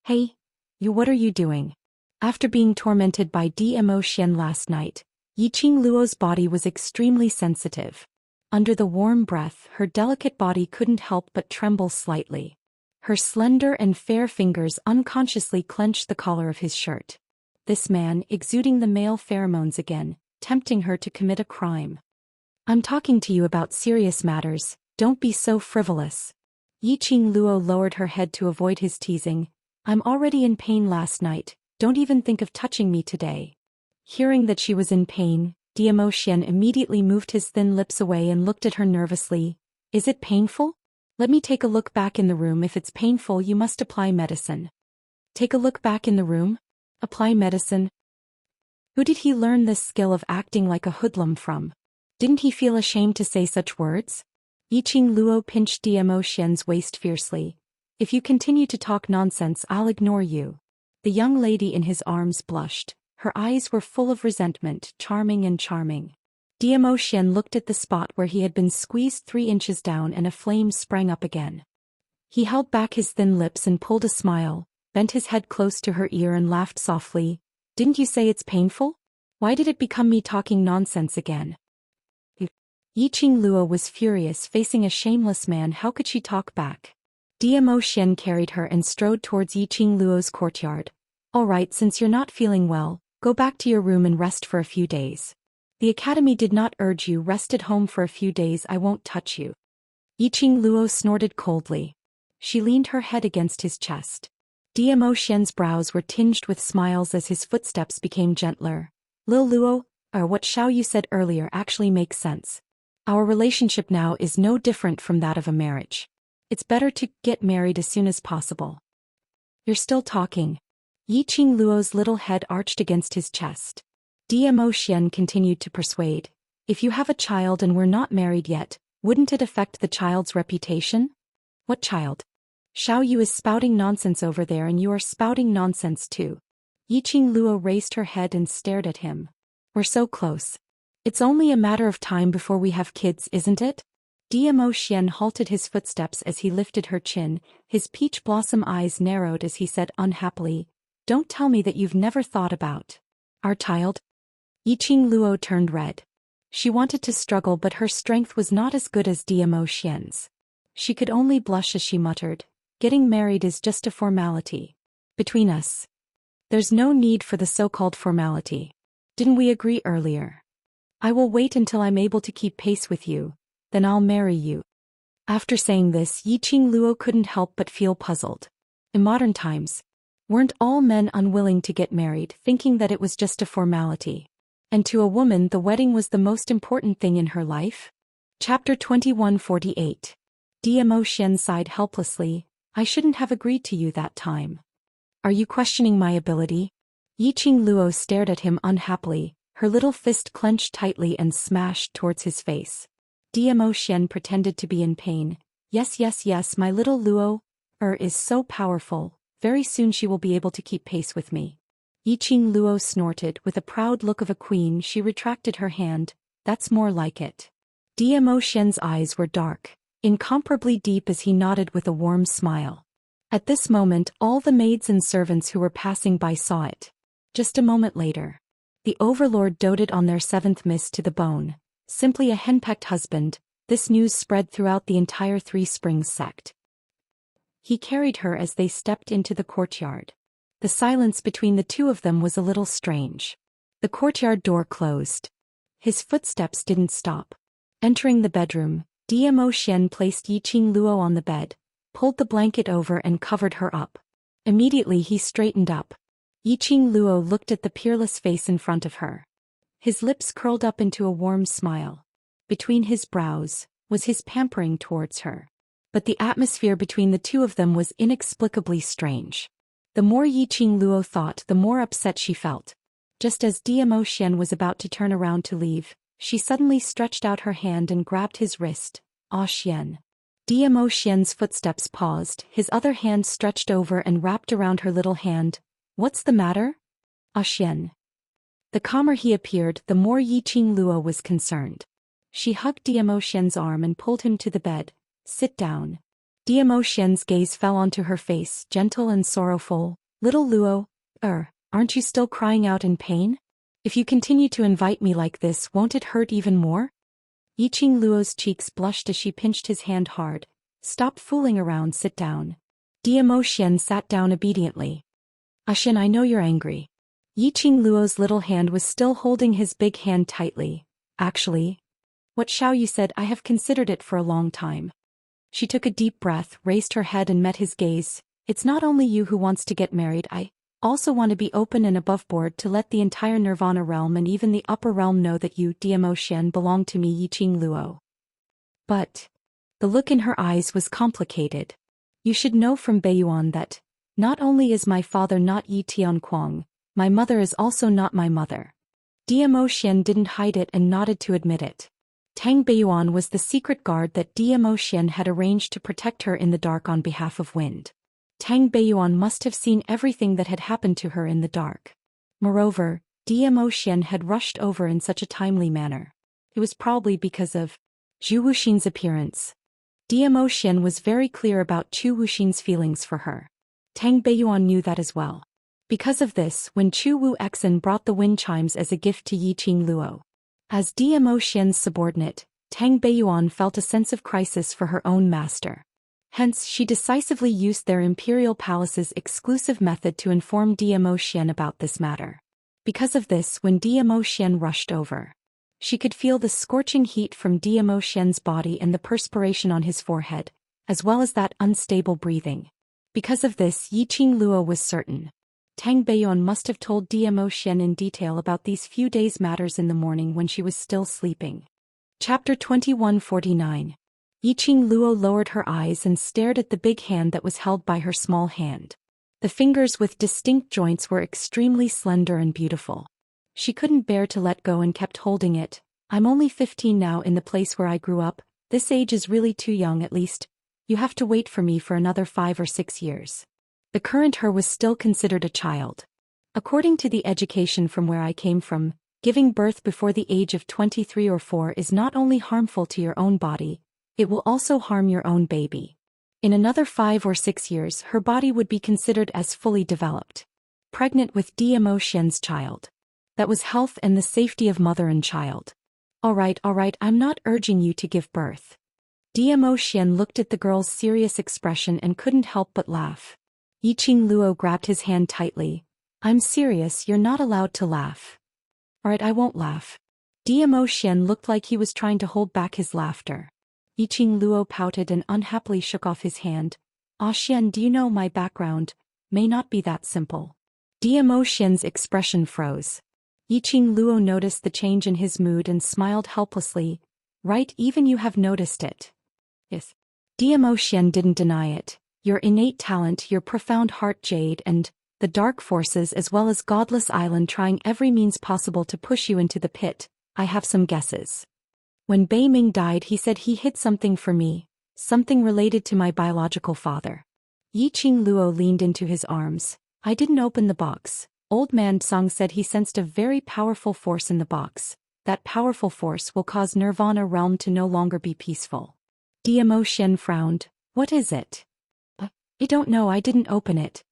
Hey, what are you doing? After being tormented by Zhou Xian last night, Yiqing Luo's body was extremely sensitive. Under the warm breath, her delicate body couldn't help but tremble slightly. Her slender and fair fingers unconsciously clenched the collar of his shirt. This man, exuding the male pheromones again, tempting her to commit a crime. I'm talking to you about serious matters, don't be so frivolous. Yiqing Luo lowered her head to avoid his teasing. I'm already in pain last night, don't even think of touching me today. Hearing that she was in pain, Zhou Xian immediately moved his thin lips away and looked at her nervously. Is it painful? Let me take a look back in the room. If it's painful, you must apply medicine. Take a look back in the room? Apply medicine? Who did he learn this skill of acting like a hoodlum from? Didn't he feel ashamed to say such words? Yiqing Luo pinched Zhou Xian's waist fiercely. If you continue to talk nonsense, I'll ignore you. The young lady in his arms blushed. Her eyes were full of resentment, charming and charming. Zhou Xian looked at the spot where he had been squeezed 3 inches down and a flame sprang up again. He held back his thin lips and pulled a smile, bent his head close to her ear and laughed softly. Didn't you say it's painful? Why did it become me talking nonsense again? Yiqing Luo was furious, facing a shameless man. How could she talk back? Zhou Xian carried her and strode towards Yiqing Luo's courtyard. All right, since you're not feeling well, go back to your room and rest for a few days. The academy did not urge you. Rest at home for a few days. I won't touch you. Yiqing Luo snorted coldly. She leaned her head against his chest. Zhou Xian's brows were tinged with smiles as his footsteps became gentler. Lil Luo, what Xiao you said earlier actually makes sense. Our relationship now is no different from that of a marriage. It's better to get married as soon as possible. You're still talking. Yiqing Luo's little head arched against his chest. Zhou Xian continued to persuade. If you have a child and we're not married yet, wouldn't it affect the child's reputation? What child? Xiao Yu is spouting nonsense over there and you are spouting nonsense too. Yiqing Luo raised her head and stared at him. We're so close. It's only a matter of time before we have kids, isn't it? Zhou Xian halted his footsteps as he lifted her chin. His peach blossom eyes narrowed as he said unhappily, Don't tell me that you've never thought about our child. Yiqing Luo turned red. She wanted to struggle, but her strength was not as good as Zhou Xian's. She could only blush as she muttered, Getting married is just a formality. Between us. There's no need for the so-called formality. Didn't we agree earlier? I will wait until I'm able to keep pace with you, then I'll marry you. After saying this, Yiqing Luo couldn't help but feel puzzled. In modern times, weren't all men unwilling to get married, thinking that it was just a formality? And to a woman, the wedding was the most important thing in her life? Chapter 2148. Zhou Xian sighed helplessly. I shouldn't have agreed to you that time. Are you questioning my ability? Yiqing Luo stared at him unhappily, her little fist clenched tightly and smashed towards his face. Zhou Xian pretended to be in pain. Yes, my little Luo is so powerful. Very soon she will be able to keep pace with me. Yiqing Luo snorted. With a proud look of a queen, she retracted her hand. That's more like it. Zhou Xian's eyes were dark, incomparably deep as he nodded with a warm smile. At this moment, all the maids and servants who were passing by saw it. Just a moment later, the overlord doted on their 7th miss to the bone. Simply a henpecked husband. This news spread throughout the entire Three Springs sect. He carried her as they stepped into the courtyard. The silence between the two of them was a little strange. The courtyard door closed. His footsteps didn't stop. Entering the bedroom, Dmo Xian placed Yiqing Luo on the bed, pulled the blanket over and covered her up. Immediately he straightened up. Yiqing Luo looked at the peerless face in front of her. His lips curled up into a warm smile. Between his brows was his pampering towards her. But the atmosphere between the two of them was inexplicably strange. The more Yiqing Luo thought, the more upset she felt. Just as Dmo Xian was about to turn around to leave, she suddenly stretched out her hand and grabbed his wrist. Ah Xian. Dmo Xian's footsteps paused, his other hand stretched over and wrapped around her little hand. What's the matter? Ah Xian. The calmer he appeared, the more Yiqing Luo was concerned. She hugged Dmo Xian's arm and pulled him to the bed. Sit down. Dmo Xian's gaze fell onto her face, gentle and sorrowful. Little Luo, aren't you still crying out in pain? If you continue to invite me like this, won't it hurt even more? Yiqing Luo's cheeks blushed as she pinched his hand hard. Stop fooling around, sit down. Dmo Xian sat down obediently. Ah Xian, I know you're angry. Yiqing Luo's little hand was still holding his big hand tightly. Actually, what Xiao Yu said, I have considered it for a long time. She took a deep breath, raised her head and met his gaze. It's not only you who wants to get married, I also want to be open and above board to let the entire Nirvana realm and even the upper realm know that you, Dmo Xian, belong to me, Yiqing Luo. But the look in her eyes was complicated. You should know from Beiyuan that not only is my father not Yi Tianquang, my mother is also not my mother. Dmo Xian didn't hide it and nodded to admit it. Tang Beiyuan was the secret guard that Dmo Xian had arranged to protect her in the dark on behalf of Wind. Tang Beiyuan must have seen everything that had happened to her in the dark. Moreover, Dmo Xian had rushed over in such a timely manner. It was probably because of Zhu Wuxin's appearance. Dmo Xian was very clear about Chu Wuxin's feelings for her. Tang Beiyuan knew that as well. Because of this, when Chu Wuxin brought the wind chimes as a gift to Yiqing Luo, as Dmo Xian's subordinate, Tang Beiyuan felt a sense of crisis for her own master. Hence, she decisively used their imperial palace's exclusive method to inform Dmo Xian about this matter. Because of this, when Dmo Xian rushed over, she could feel the scorching heat from Dmo Xian's body and the perspiration on his forehead, as well as that unstable breathing. Because of this, Yiqing Luo was certain. Tang Beiyuan must have told Dmo Xian in detail about these few days' matters in the morning when she was still sleeping. Chapter 2149. Yiqing Luo lowered her eyes and stared at the big hand that was held by her small hand. The fingers with distinct joints were extremely slender and beautiful. She couldn't bear to let go and kept holding it. I'm only 15 now in the place where I grew up. This age is really too young, at least. You have to wait for me for another 5 or 6 years. The current her was still considered a child. According to the education from where I came from, giving birth before the age of 23 or 4 is not only harmful to your own body, it will also harm your own baby. In another 5 or 6 years, her body would be considered as fully developed. Pregnant with Dmo Xian's child. That was health and the safety of mother and child. All right, I'm not urging you to give birth. Dmo Xian looked at the girl's serious expression and couldn't help but laugh. Yiqing Luo grabbed his hand tightly. I'm serious, you're not allowed to laugh. Alright, I won't laugh. Dmo Xian looked like he was trying to hold back his laughter. Yiqing Luo pouted and unhappily shook off his hand. Ah Xian, do you know my background may not be that simple. Dmo Xian's expression froze. Yiqing Luo noticed the change in his mood and smiled helplessly. Right, even you have noticed it. Yes. Dmo Xian didn't deny it. Your innate talent, your profound heart jade and the dark forces as well as Godless Island trying every means possible to push you into the pit. I have some guesses. When Bei Ming died, he said he hid something for me, something related to my biological father. Yiqing Luo leaned into his arms. I didn't open the box. Old Man Song said he sensed a very powerful force in the box. That powerful force will cause Nirvana realm to no longer be peaceful. Dmo Xian frowned. What is it? I don't know, I didn't open it.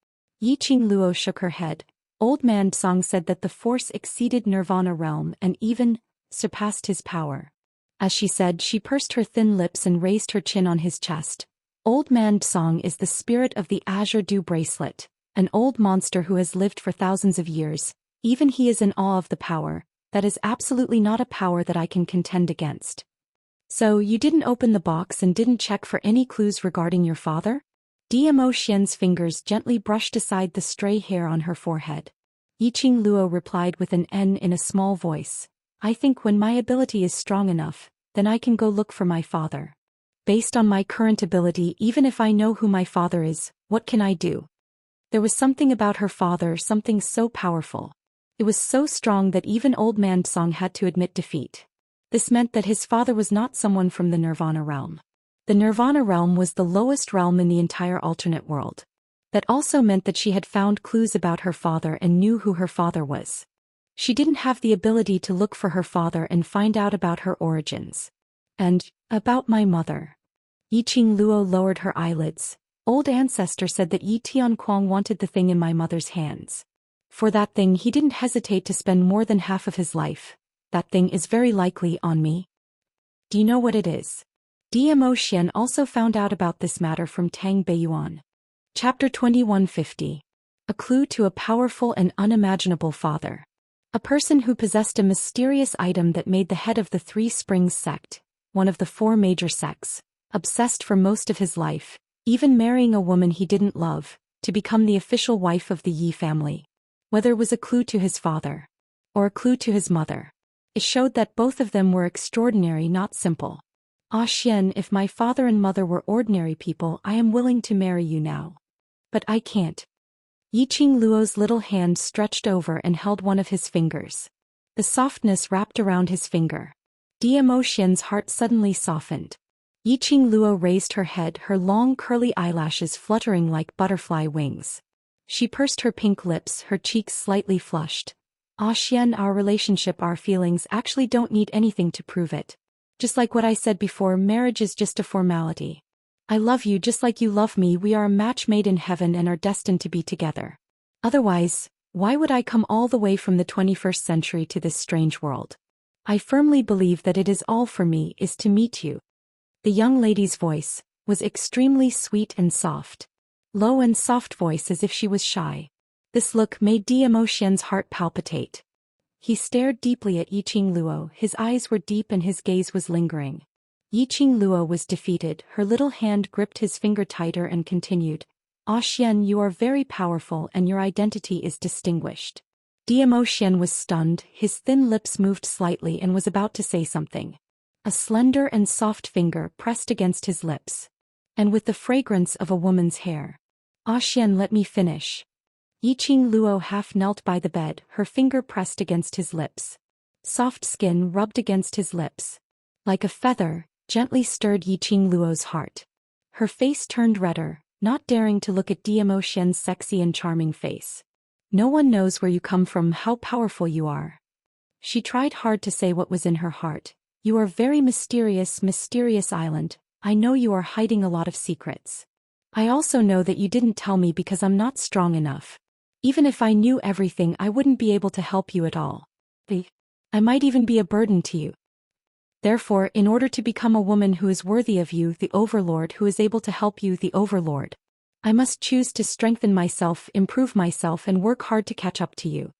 Yiqing Luo shook her head. Old Man Song said that the force exceeded Nirvana realm and even surpassed his power. As she said, she pursed her thin lips and raised her chin on his chest. Old Man Song is the spirit of the Azure Dew Bracelet, an old monster who has lived for thousands of years. Even he is in awe of the power. That is absolutely not a power that I can contend against. So you didn't open the box and didn't check for any clues regarding your father? Zhou Xian's fingers gently brushed aside the stray hair on her forehead. Yiqing Luo replied with an N in a small voice. I think when my ability is strong enough, then I can go look for my father. Based on my current ability, even if I know who my father is, what can I do? There was something about her father, something so powerful. It was so strong that even old man Song had to admit defeat. This meant that his father was not someone from the Nirvana realm. The Nirvana realm was the lowest realm in the entire alternate world. That also meant that she had found clues about her father and knew who her father was. She didn't have the ability to look for her father and find out about her origins. And, about my mother. Yiqing Luo lowered her eyelids. Old ancestor said that Yi Tianquang wanted the thing in my mother's hands. For that thing he didn't hesitate to spend more than half of his life. That thing is very likely on me. Do you know what it is? Zhou Xian also found out about this matter from Tang Beiyuan. Chapter 2150. A clue to a powerful and unimaginable father. A person who possessed a mysterious item that made the head of the Three Springs sect, one of the four major sects, obsessed for most of his life, even marrying a woman he didn't love, to become the official wife of the Yi family. Whether it was a clue to his father, or a clue to his mother, it showed that both of them were extraordinary, not simple. Ah Xian, if my father and mother were ordinary people, I am willing to marry you now. But I can't. Yiqing Luo's little hand stretched over and held one of his fingers. The softness wrapped around his finger. Zhou Xian's heart suddenly softened. Yiqing Luo raised her head, her long curly eyelashes fluttering like butterfly wings. She pursed her pink lips, her cheeks slightly flushed. Ah Xian, our relationship, our feelings actually don't need anything to prove it. Just like what I said before, marriage is just a formality. I love you just like you love me, we are a match made in heaven and are destined to be together. Otherwise, why would I come all the way from the 21st century to this strange world? I firmly believe that it is all for me is to meet you. The young lady's voice was extremely sweet and soft. Low and soft voice as if she was shy. This look made Zhou Xian's heart palpitate. He stared deeply at Yiqing Luo, his eyes were deep and his gaze was lingering. Yiqing Luo was defeated, her little hand gripped his finger tighter and continued. Ah Xian, you are very powerful and your identity is distinguished. Zhou Xian was stunned, his thin lips moved slightly and was about to say something. A slender and soft finger pressed against his lips. And with the fragrance of a woman's hair. Ah Xian, let me finish. Yiqing Luo half knelt by the bed, her finger pressed against his lips. Soft skin rubbed against his lips. Like a feather, gently stirred Yiqing Luo's heart. Her face turned redder, not daring to look at Zhou Xian's sexy and charming face. No one knows where you come from, how powerful you are. She tried hard to say what was in her heart. You are very mysterious, mysterious island. I know you are hiding a lot of secrets. I also know that you didn't tell me because I'm not strong enough. Even if I knew everything, I wouldn't be able to help you at all. I might even be a burden to you. Therefore, in order to become a woman who is worthy of you, the Overlord who is able to help you, the Overlord, I must choose to strengthen myself, improve myself and work hard to catch up to you.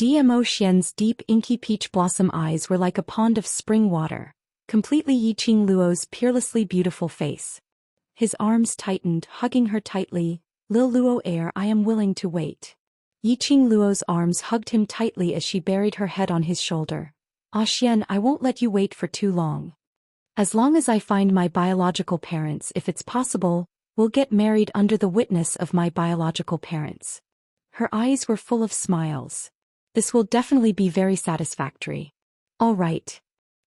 Zhou Xian's deep inky peach blossom eyes were like a pond of spring water, completely Yiqing Luo's peerlessly beautiful face. His arms tightened, hugging her tightly. Lil Luo air, I am willing to wait. Yiqing Luo's arms hugged him tightly as she buried her head on his shoulder. Ah Xian, I won't let you wait for too long. As long as I find my biological parents, if it's possible, we'll get married under the witness of my biological parents. Her eyes were full of smiles. This will definitely be very satisfactory. All right.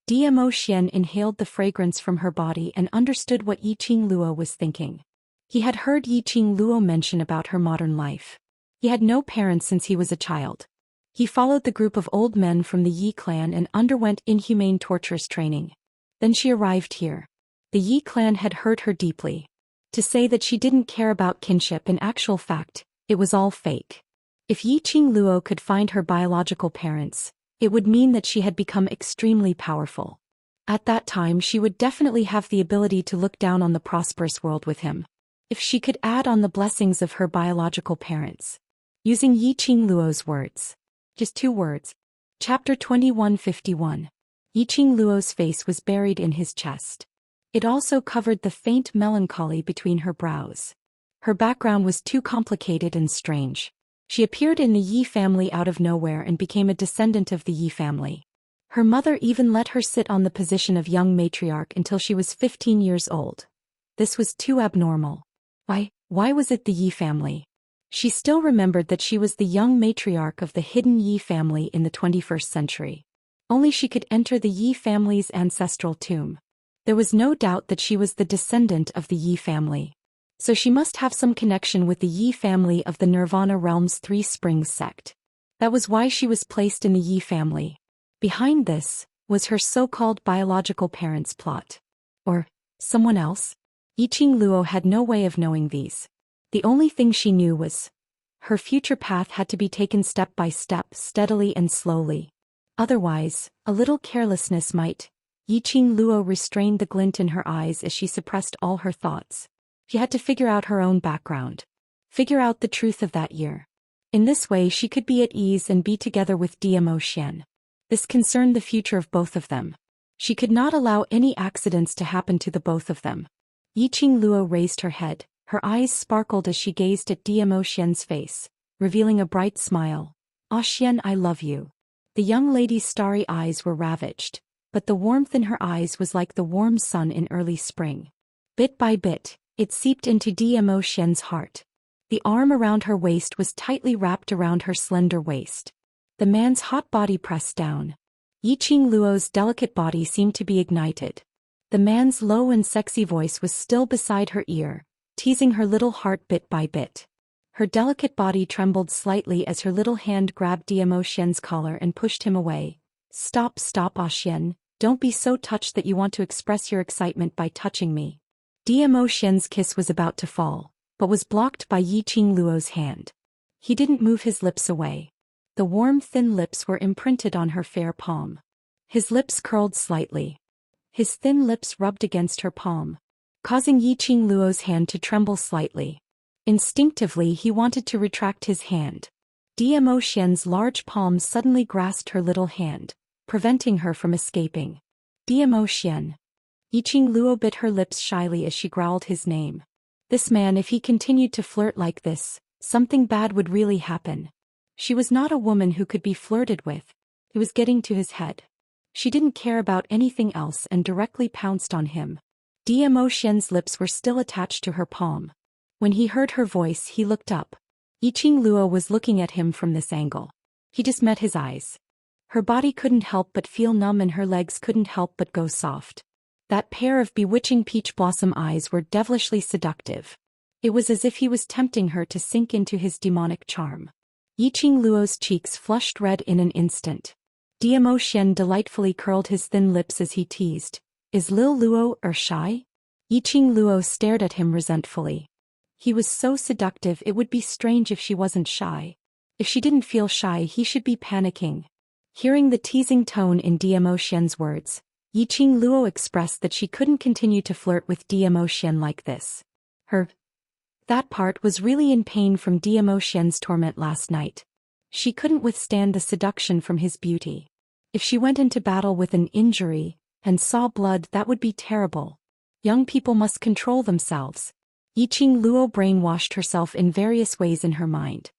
Zhou Xian inhaled the fragrance from her body and understood what Yiqing Luo was thinking. He had heard Yiqing Luo mention about her modern life. He had no parents since he was a child. He followed the group of old men from the Yi clan and underwent inhumane torturous training. Then she arrived here. The Yi clan had hurt her deeply. To say that she didn't care about kinship, in actual fact, it was all fake. If Yiqing Luo could find her biological parents, it would mean that she had become extremely powerful. At that time she would definitely have the ability to look down on the prosperous world with him. If she could add on the blessings of her biological parents. Using Yiqing Luo's words. Just 2 words. Chapter 2151. Yiqing Luo's face was buried in his chest. It also covered the faint melancholy between her brows. Her background was too complicated and strange. She appeared in the Yi family out of nowhere and became a descendant of the Yi family. Her mother even let her sit on the position of young matriarch until she was 15 years old. This was too abnormal. Why was it the Yi family? She still remembered that she was the young matriarch of the hidden Yi family in the 21st century. Only she could enter the Yi family's ancestral tomb. There was no doubt that she was the descendant of the Yi family. So she must have some connection with the Yi family of the Nirvana Realm's Three Springs sect. That was why she was placed in the Yi family. Behind this was her so-called biological parents' plot. Or someone else? Yiqing Luo had no way of knowing these. The only thing she knew was her future path had to be taken step by step, steadily and slowly. Otherwise, a little carelessness might. Yiqing Luo restrained the glint in her eyes as she suppressed all her thoughts. She had to figure out her own background. Figure out the truth of that year. In this way she could be at ease and be together with Zhou Xian. This concerned the future of both of them. She could not allow any accidents to happen to the both of them. Yiqing Luo raised her head. Her eyes sparkled as she gazed at Zhou Xian's face, revealing a bright smile. "Ah Xian, I love you." The young lady's starry eyes were ravaged, but the warmth in her eyes was like the warm sun in early spring. Bit by bit, it seeped into Zhou Xian's heart. The arm around her waist was tightly wrapped around her slender waist. The man's hot body pressed down. Yiqing Luo's delicate body seemed to be ignited. The man's low and sexy voice was still beside her ear, teasing her little heart bit by bit. Her delicate body trembled slightly as her little hand grabbed Zhou Xian's collar and pushed him away. Stop, Ah Xian, don't be so touched that you want to express your excitement by touching me." Zhou Xian's kiss was about to fall, but was blocked by Yiqing Luo's hand. He didn't move his lips away. The warm thin lips were imprinted on her fair palm. His lips curled slightly. His thin lips rubbed against her palm, causing Yiqing Luo's hand to tremble slightly. Instinctively he wanted to retract his hand. Zhou Xian's large palm suddenly grasped her little hand, preventing her from escaping. "Zhou Xian." Yiqing Luo bit her lips shyly as she growled his name. This man, if he continued to flirt like this, something bad would really happen. She was not a woman who could be flirted with. It was getting to his head. She didn't care about anything else and directly pounced on him. Zhou Xian's lips were still attached to her palm. When he heard her voice, he looked up. Yiqing Luo was looking at him from this angle. He just met his eyes. Her body couldn't help but feel numb and her legs couldn't help but go soft. That pair of bewitching peach blossom eyes were devilishly seductive. It was as if he was tempting her to sink into his demonic charm. Yiqing Luo's cheeks flushed red in an instant. Zhou Xian delightfully curled his thin lips as he teased. "Is Lil Luo shy?" Yiqing Luo stared at him resentfully. He was so seductive, it would be strange if she wasn't shy. If she didn't feel shy, he should be panicking. Hearing the teasing tone in Zhou Xian's words, Yiqing Luo expressed that she couldn't continue to flirt with Zhou Xian like this. That part was really in pain from Zhou Xian's torment last night. She couldn't withstand the seduction from his beauty. If she went into battle with an injury and saw blood, that would be terrible. Young people must control themselves. Yiqing Luo brainwashed herself in various ways in her mind.